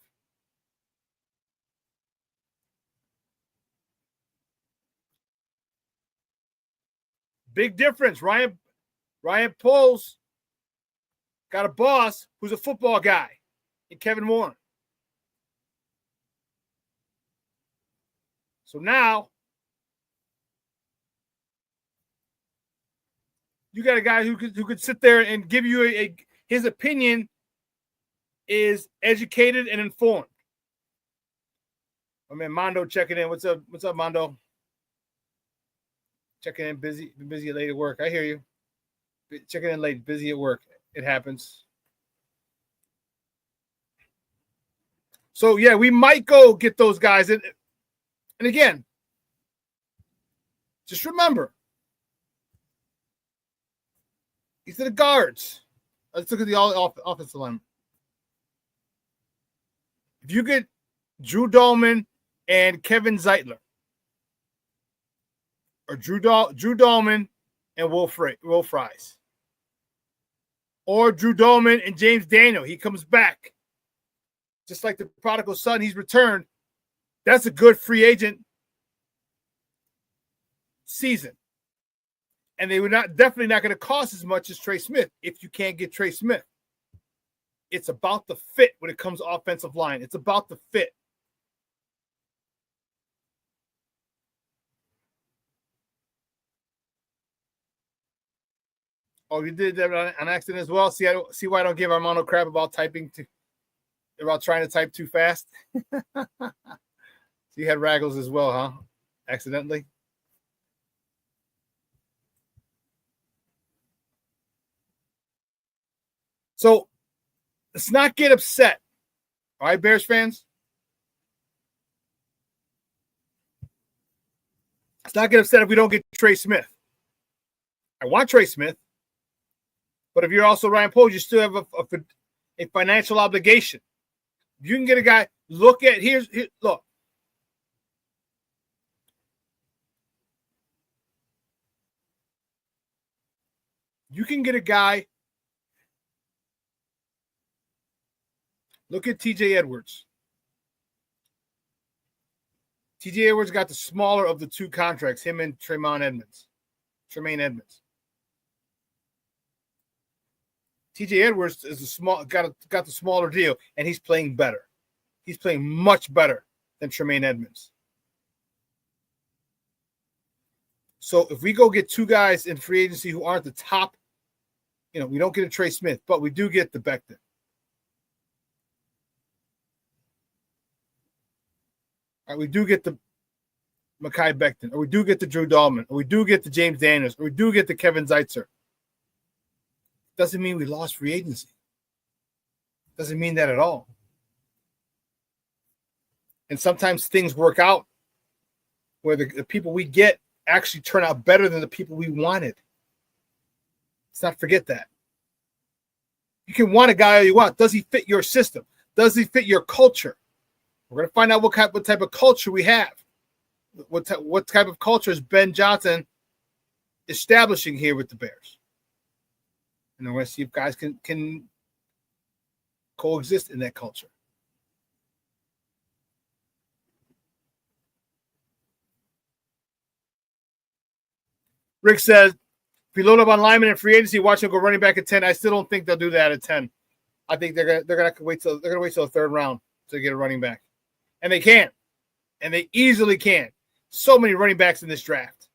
Big difference. Ryan Poles got a boss who's a football guy in Kevin Warren. So now you got a guy who could sit there and give you his opinion is educated and informed. I mean, Mondo checking in. What's up, Mondo? Checking in, busy late at work. I hear you. Checking in late, busy at work. It happens. So yeah, we might go get those guys. And again, just remember, these are the guards. Let's look at the offensive line. If you get Drew Dahlman and Kevin Zeitler, or Drew Dahlman and Will Fries, or Drew Dahlman and James Daniel, he comes back. Just like the prodigal son, he's returned. That's a good free agent season. And they were definitely not going to cost as much as Trey Smith if you can't get Trey Smith. It's about the fit when it comes to offensive line. It's about the fit. Oh, you did that on accident as well? See why I don't give Armando crap about trying to type too fast? So you had Raggles as well, huh? Accidentally? So let's not get upset. All right, Bears fans? Let's not get upset if we don't get Trey Smith. I want Trey Smith. But if you're also Ryan Poles, you still have a financial obligation. If you can get a guy, look. You can get a guy. Look at TJ Edwards. TJ Edwards got the smaller of the two contracts, him and Tremaine Edmonds. TJ Edwards is got the smaller deal, and he's playing better. He's playing much better than Tremaine Edmonds. So if we go get two guys in free agency who aren't the top, we don't get a Trey Smith, but we do get the Becton. All right, we do get the Mekhi Becton, or we do get the Drew Dahlman, or we do get the James Daniels, or we do get the Kevin Zeitzer. Doesn't mean we lost free agency. Doesn't mean that at all. And sometimes things work out where the people we get actually turn out better than the people we wanted. Let's not forget that. You can want a guy you want. Does he fit your system? Does he fit your culture? We're going to find out what type of culture we have. What type of culture is Ben Johnson establishing here with the Bears? And we're going to see if guys can coexist in that culture. Rick says, if you load up on lineman in free agency, watch him go running back at 10. I still don't think they'll do that at 10. I think they're gonna wait till the third round to get a running back. And they can. And they easily can. So many running backs in this draft.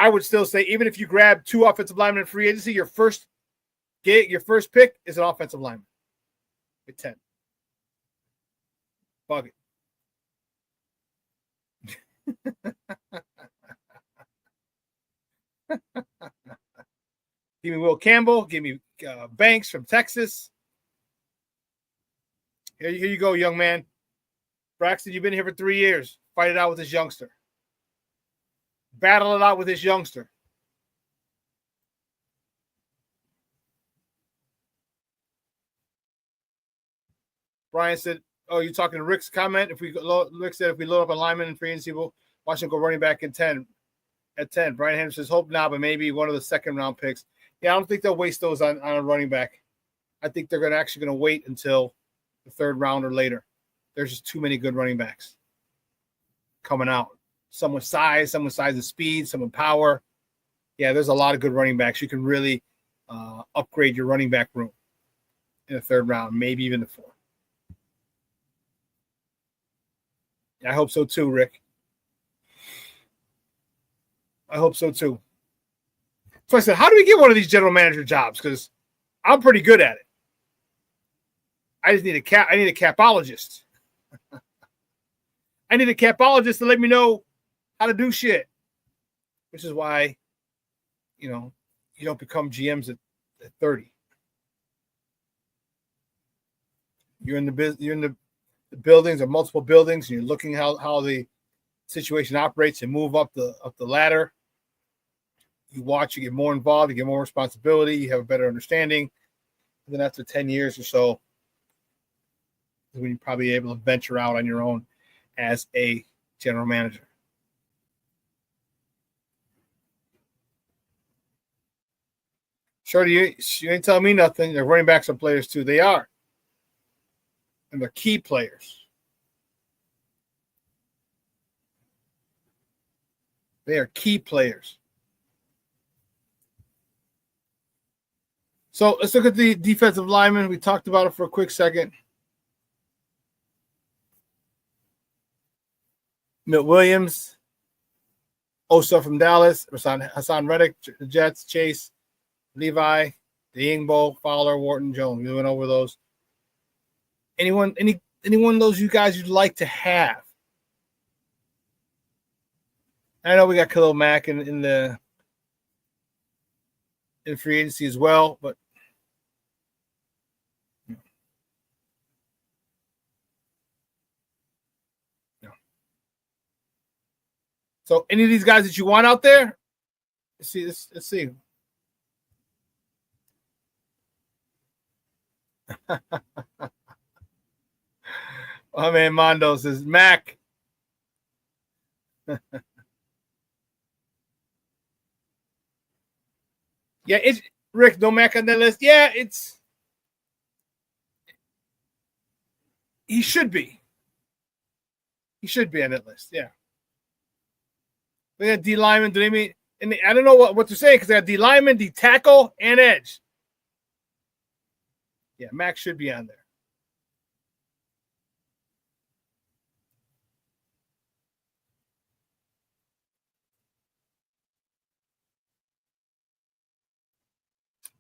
I would still say, even if you grab 2 offensive linemen in free agency, your first pick is an offensive lineman at 10. Bug it. Give me Will Campbell. Give me Banks from Texas. Here you go, young man. Braxton, you've been here for 3 years. Fight it out with this youngster. Battle it out with this youngster. Brian said, oh, you're talking to Rick's comment? Rick said, if we load up a lineman in free agency, we'll watch him go running back at 10. Brian Henderson says, hope not, but maybe one of the second-round picks. Yeah, I don't think they'll waste those on a running back. I think they're actually going to wait until the third round or later. There's just too many good running backs coming out. Some with size and speed, some with power. Yeah, there's a lot of good running backs. You can really upgrade your running back room in the third round, maybe even the fourth. I hope so too, Rick. I hope so too. So I said, how do we get one of these general manager jobs? Because I'm pretty good at it. I just need I need a capologist. I need a capologist to let me know how to do shit. Which is why, you don't become GMs at 30. You're in the buildings or multiple buildings, and you're looking how the situation operates and move up the ladder. You watch, you get more involved, you get more responsibility, you have a better understanding. And then after 10 years or so, when you're probably able to venture out on your own as a general manager. Shorty, you ain't telling me nothing. They're running backs are players too. They are. And they're key players. They are key players. So let's look at the defensive lineman. We talked about it for a quick second. Milt Williams, Osa from Dallas, Hassan Reddick, the Jets, Chase, Levi, Deingbo, Fowler, Wharton, Jones. We went over those. Any one of those you guys you'd like to have? I know we got Khalil Mack in free agency as well, but no. So any of these guys that you want out there? Let's see. Oh man, Mondo says Mac. Yeah, it's Rick. No Mac on that list. Yeah, he should be. He should be on that list. Yeah. They got D lineman. Do they mean? And I don't know what to say because they got D lineman, D tackle, and edge. Yeah, Mac should be on there.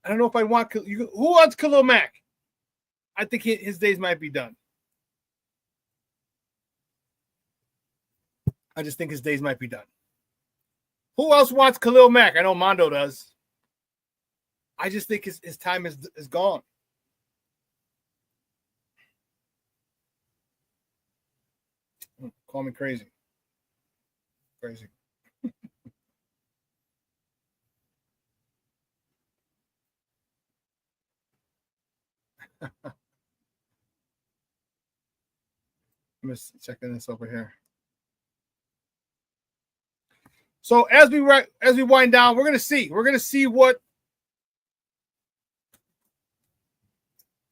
I don't know if I want who wants Khalil Mack. I think his days might be done. I just think his days might be done. Who else wants Khalil Mack? I know Mondo does. I just think his time is gone. Call me crazy. Crazy. I'm just checking this over here. So as we wind down, we're gonna see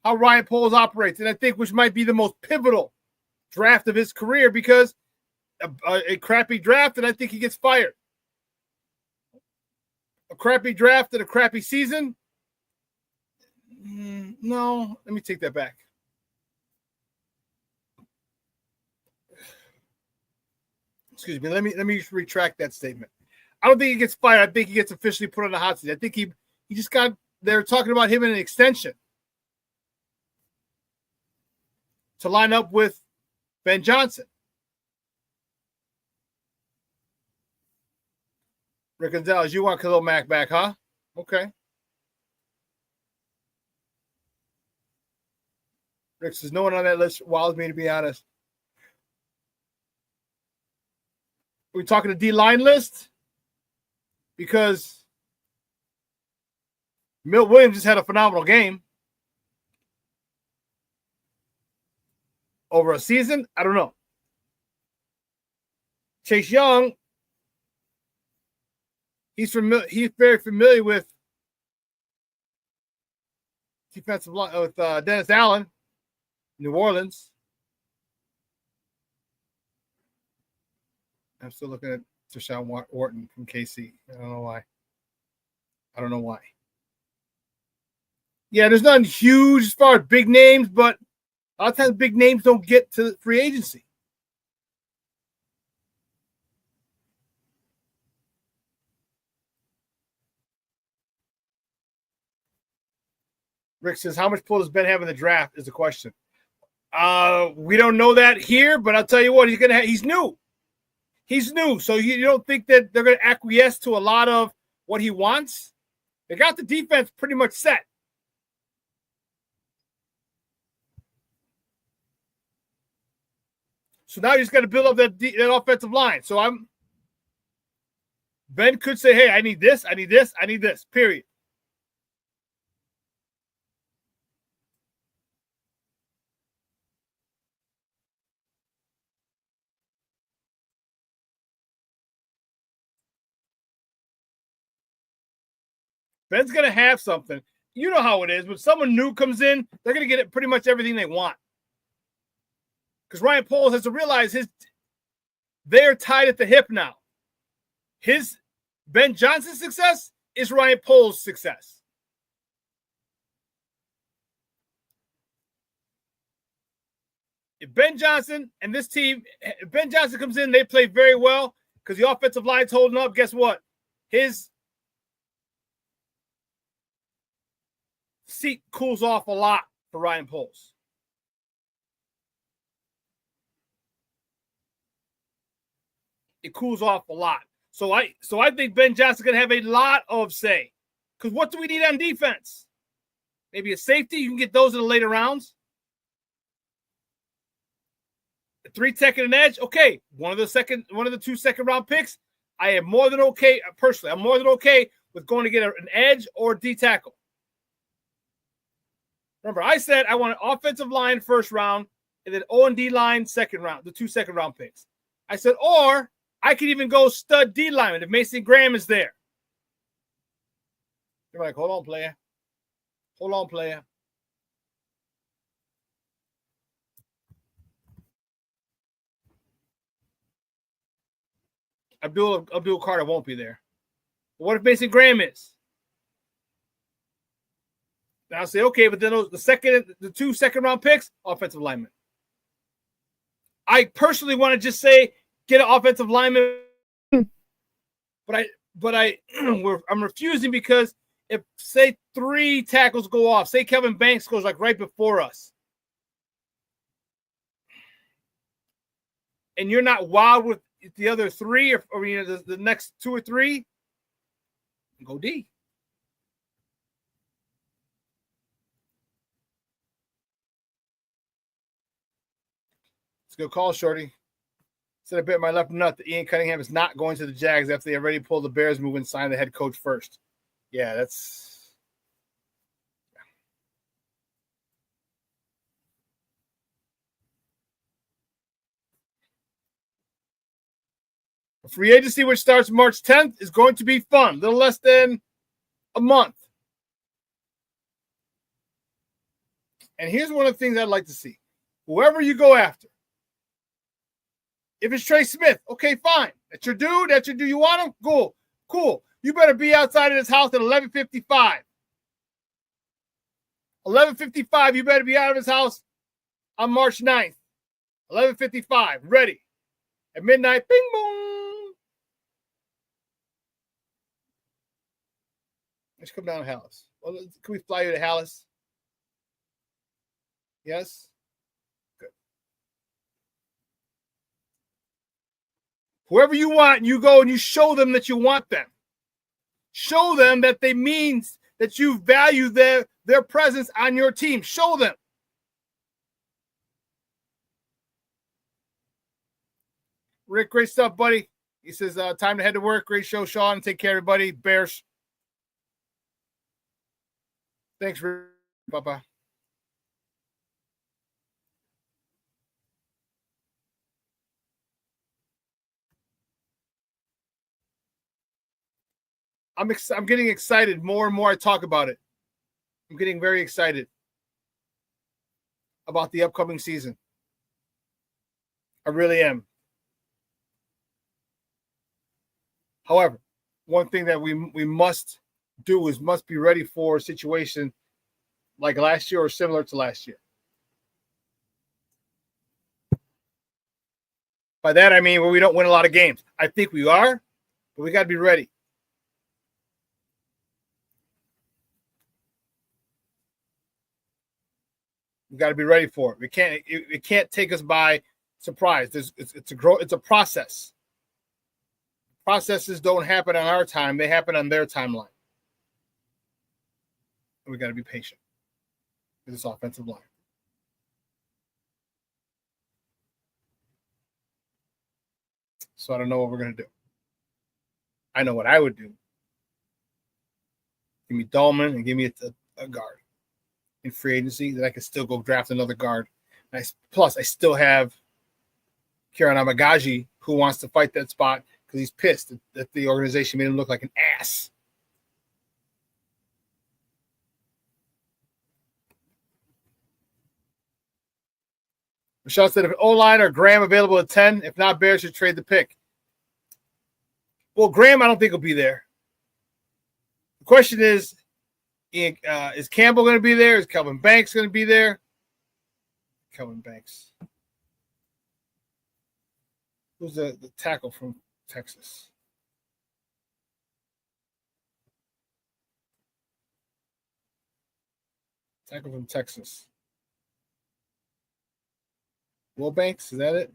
how Ryan Poles operates, and I think which might be the most pivotal draft of his career, because a crappy draft and I think he gets fired. A crappy draft and a crappy season. No, let me take that back. Excuse me. Let me retract that statement. I don't think he gets fired. I think he gets officially put on the hot seat. I think he just got. They're talking about him in an extension to line up with Ben Johnson. Rick Gonzalez, you want Khalil Mack back, huh? Okay. Rick says no one on that list wows me, to be honest. Are we talking a D-line list? Because Milt Williams just had a phenomenal game. Over a season? I don't know. Chase Young, he's very familiar with defensive line with Dennis Allen, New Orleans. I'm still looking at Deshaun Wharton from KC. I don't know why. Yeah, there's nothing huge as far as big names, but a lot of times big names don't get to free agency. Rick says, how much pull does Ben have in the draft is the question. We don't know that here, but I'll tell you what, he's new. He's new, so you don't think that they're going to acquiesce to a lot of what he wants? They got the defense pretty much set. So now you just got to build up that offensive line. So Ben could say, hey, I need this, I need this, I need this, period. Ben's going to have something. You know how it is. When someone new comes in, they're going to get pretty much everything they want. Because Ryan Poles has to realize they're tied at the hip now. His Ben Johnson's success is Ryan Poles' success. If Ben Johnson and this team, if Ben Johnson comes in, they play very well because the offensive line's holding up. Guess what? His seat cools off a lot for Ryan Poles. It cools off a lot. So I think Ben Johnson's going to have a lot of say. Because what do we need on defense? Maybe a safety. You can get those in the later rounds. A 3-tech and an edge. Okay, one of the 2 second-round picks. I am more than okay, personally, I'm more than okay with going to get an edge or a D tackle. Remember, I said I want an offensive line first round and then O&D line second round, the 2 second-round picks. I said, or I could even go stud D lineman if Mason Graham is there. You're like, hold on, player. Hold on, player. Abdul Carter won't be there. But what if Mason Graham is? Now I'll say, okay, but then the 2 second-round picks, offensive lineman. I personally want to just say, get an offensive lineman, but I'm refusing because if, say, 3 tackles go off, say Kevin Banks goes like right before us, and you're not wild with the other 3 or the next 2 or 3, go D. It's a good call, Shorty. Said I bit my left nut that Ian Cunningham is not going to the Jags after they already pulled the Bears move and signed the head coach first. Yeah, that's. Free agency, which starts March 10th, is going to be fun. A little less than a month. And here's one of the things I'd like to see. Whoever you go after. If it's Trey Smith, okay, fine. That's your dude. That's your dude. You want him? Cool. Cool. You better be outside of this house at 11:55. 11:55, you better be out of his house on March 9th. 11:55, ready. At midnight, bing, boom. Let's come down to Hallis. Well, can we fly you to Hallis? Yes? Good. Whoever you want, you go and you show them that you want them. Show them that they mean that you value their presence on your team. Show them. Rick, great stuff, buddy. He says, time to head to work. Great show, Shawn. Take care, everybody. Bears. Thanks, Rick. Bye-bye. I'm getting excited more and more I talk about it. I'm getting very excited about the upcoming season. I really am. However, one thing that we must do is must be ready for a situation like last year or similar to last year. By that, I mean where we don't win a lot of games. I think we are, but we got to be ready. We got to be ready for it. It can't take us by surprise. It's a process. Processes don't happen on our time. They happen on their timeline. And we got to be patient with this offensive line. So I don't know what we're going to do. I know what I would do. Give me Dahlman and give me a guard in free agency that I could still go draft another guard. Plus, I still have Kieran Amagaji who wants to fight that spot because he's pissed that the organization made him look like an ass. Michelle said, if O-line or Graham available at 10, if not, Bears should trade the pick. Well, Graham, I don't think will be there. The question is Campbell going to be there? Is Kelvin Banks going to be there? Kelvin Banks. Who's the tackle from Texas? Tackle from Texas. Will Banks, is that it?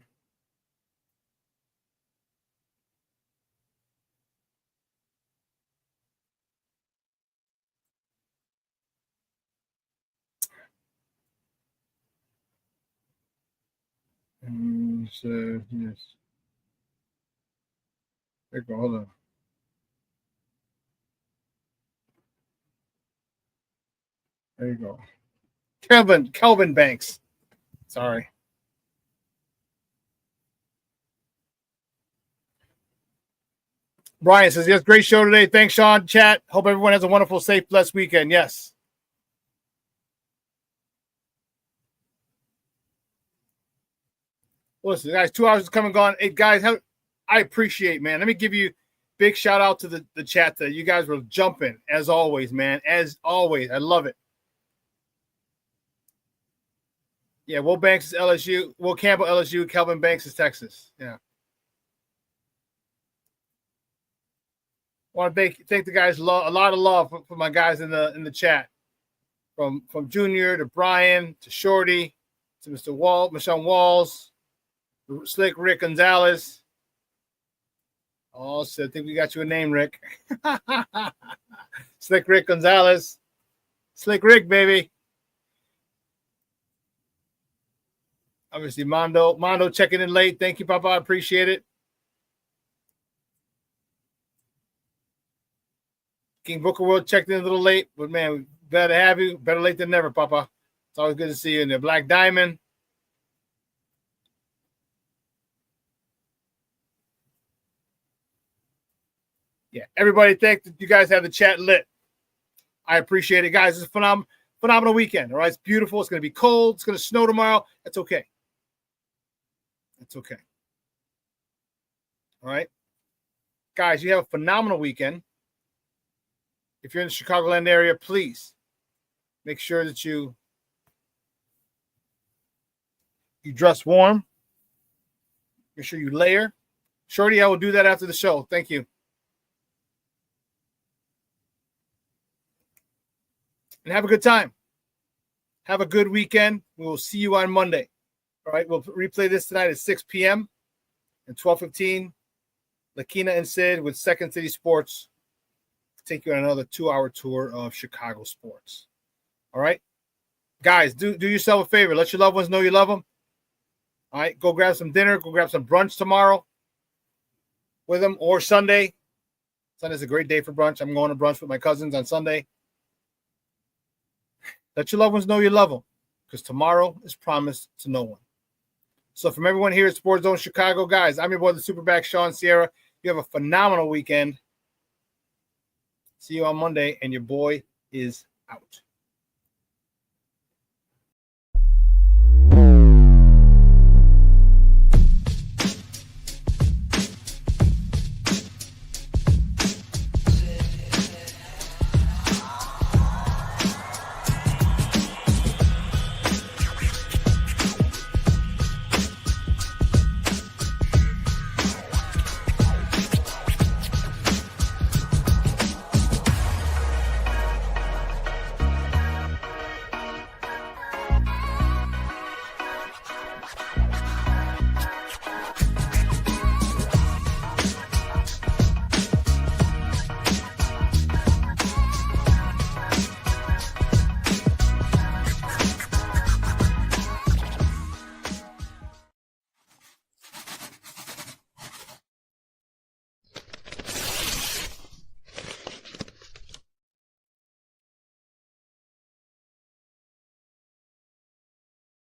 So, yes. There you go. Hold on. There you go. Kelvin Banks. Sorry. Brian says, yes, great show today. Thanks, Shawn. Chat. Hope everyone has a wonderful, safe, blessed weekend. Yes. Listen, guys, 2 hours is come and gone. Hey, guys, I appreciate, man. Let me give you a big shout out to the chat today. You guys were jumping, as always, man. As always. I love it. Yeah, Will Banks is LSU. Will Campbell, LSU. Kelvin Banks is Texas. Yeah. Want to thank the guys a lot of love for my guys in the chat, from Junior to Brian to Shorty to Michelle Walls, Slick Rick Gonzalez. Oh, so I think we got you a name, Rick. Slick Rick Gonzalez, Slick Rick, baby. Obviously, Mondo checking in late. Thank you, Papa. I appreciate it. King Booker World checked in a little late, but man, better have you. Better late than never, Papa. It's always good to see you in there. Black Diamond. Everybody, thank you guys have the chat lit. I appreciate it, guys. It's a phenomenal weekend. All right, it's beautiful. It's going to be cold. It's going to snow tomorrow. That's okay. That's okay. All right, guys, you have a phenomenal weekend. If you're in the Chicagoland area, please make sure that you dress warm. Make sure you layer. Shorty, I will do that after the show. Thank you. And have a good time. Have a good weekend. We will see you on Monday. All right, we'll replay this tonight at 6 p.m. and 12:15. Lakina and Sid with Second City Sports take you on another 2-hour tour of Chicago sports. All right, guys, do yourself a favor. Let your loved ones know you love them. All right, go grab some dinner. Go grab some brunch tomorrow with them, or Sunday. Sunday's a great day for brunch. I'm going to brunch with my cousins on Sunday. Let your loved ones know you love them, because tomorrow is promised to no one. So from everyone here at Sports Zone Chicago, guys, I'm your boy, the SuperBack, Shawn Sierra. You have a phenomenal weekend. See you on Monday, and your boy is out.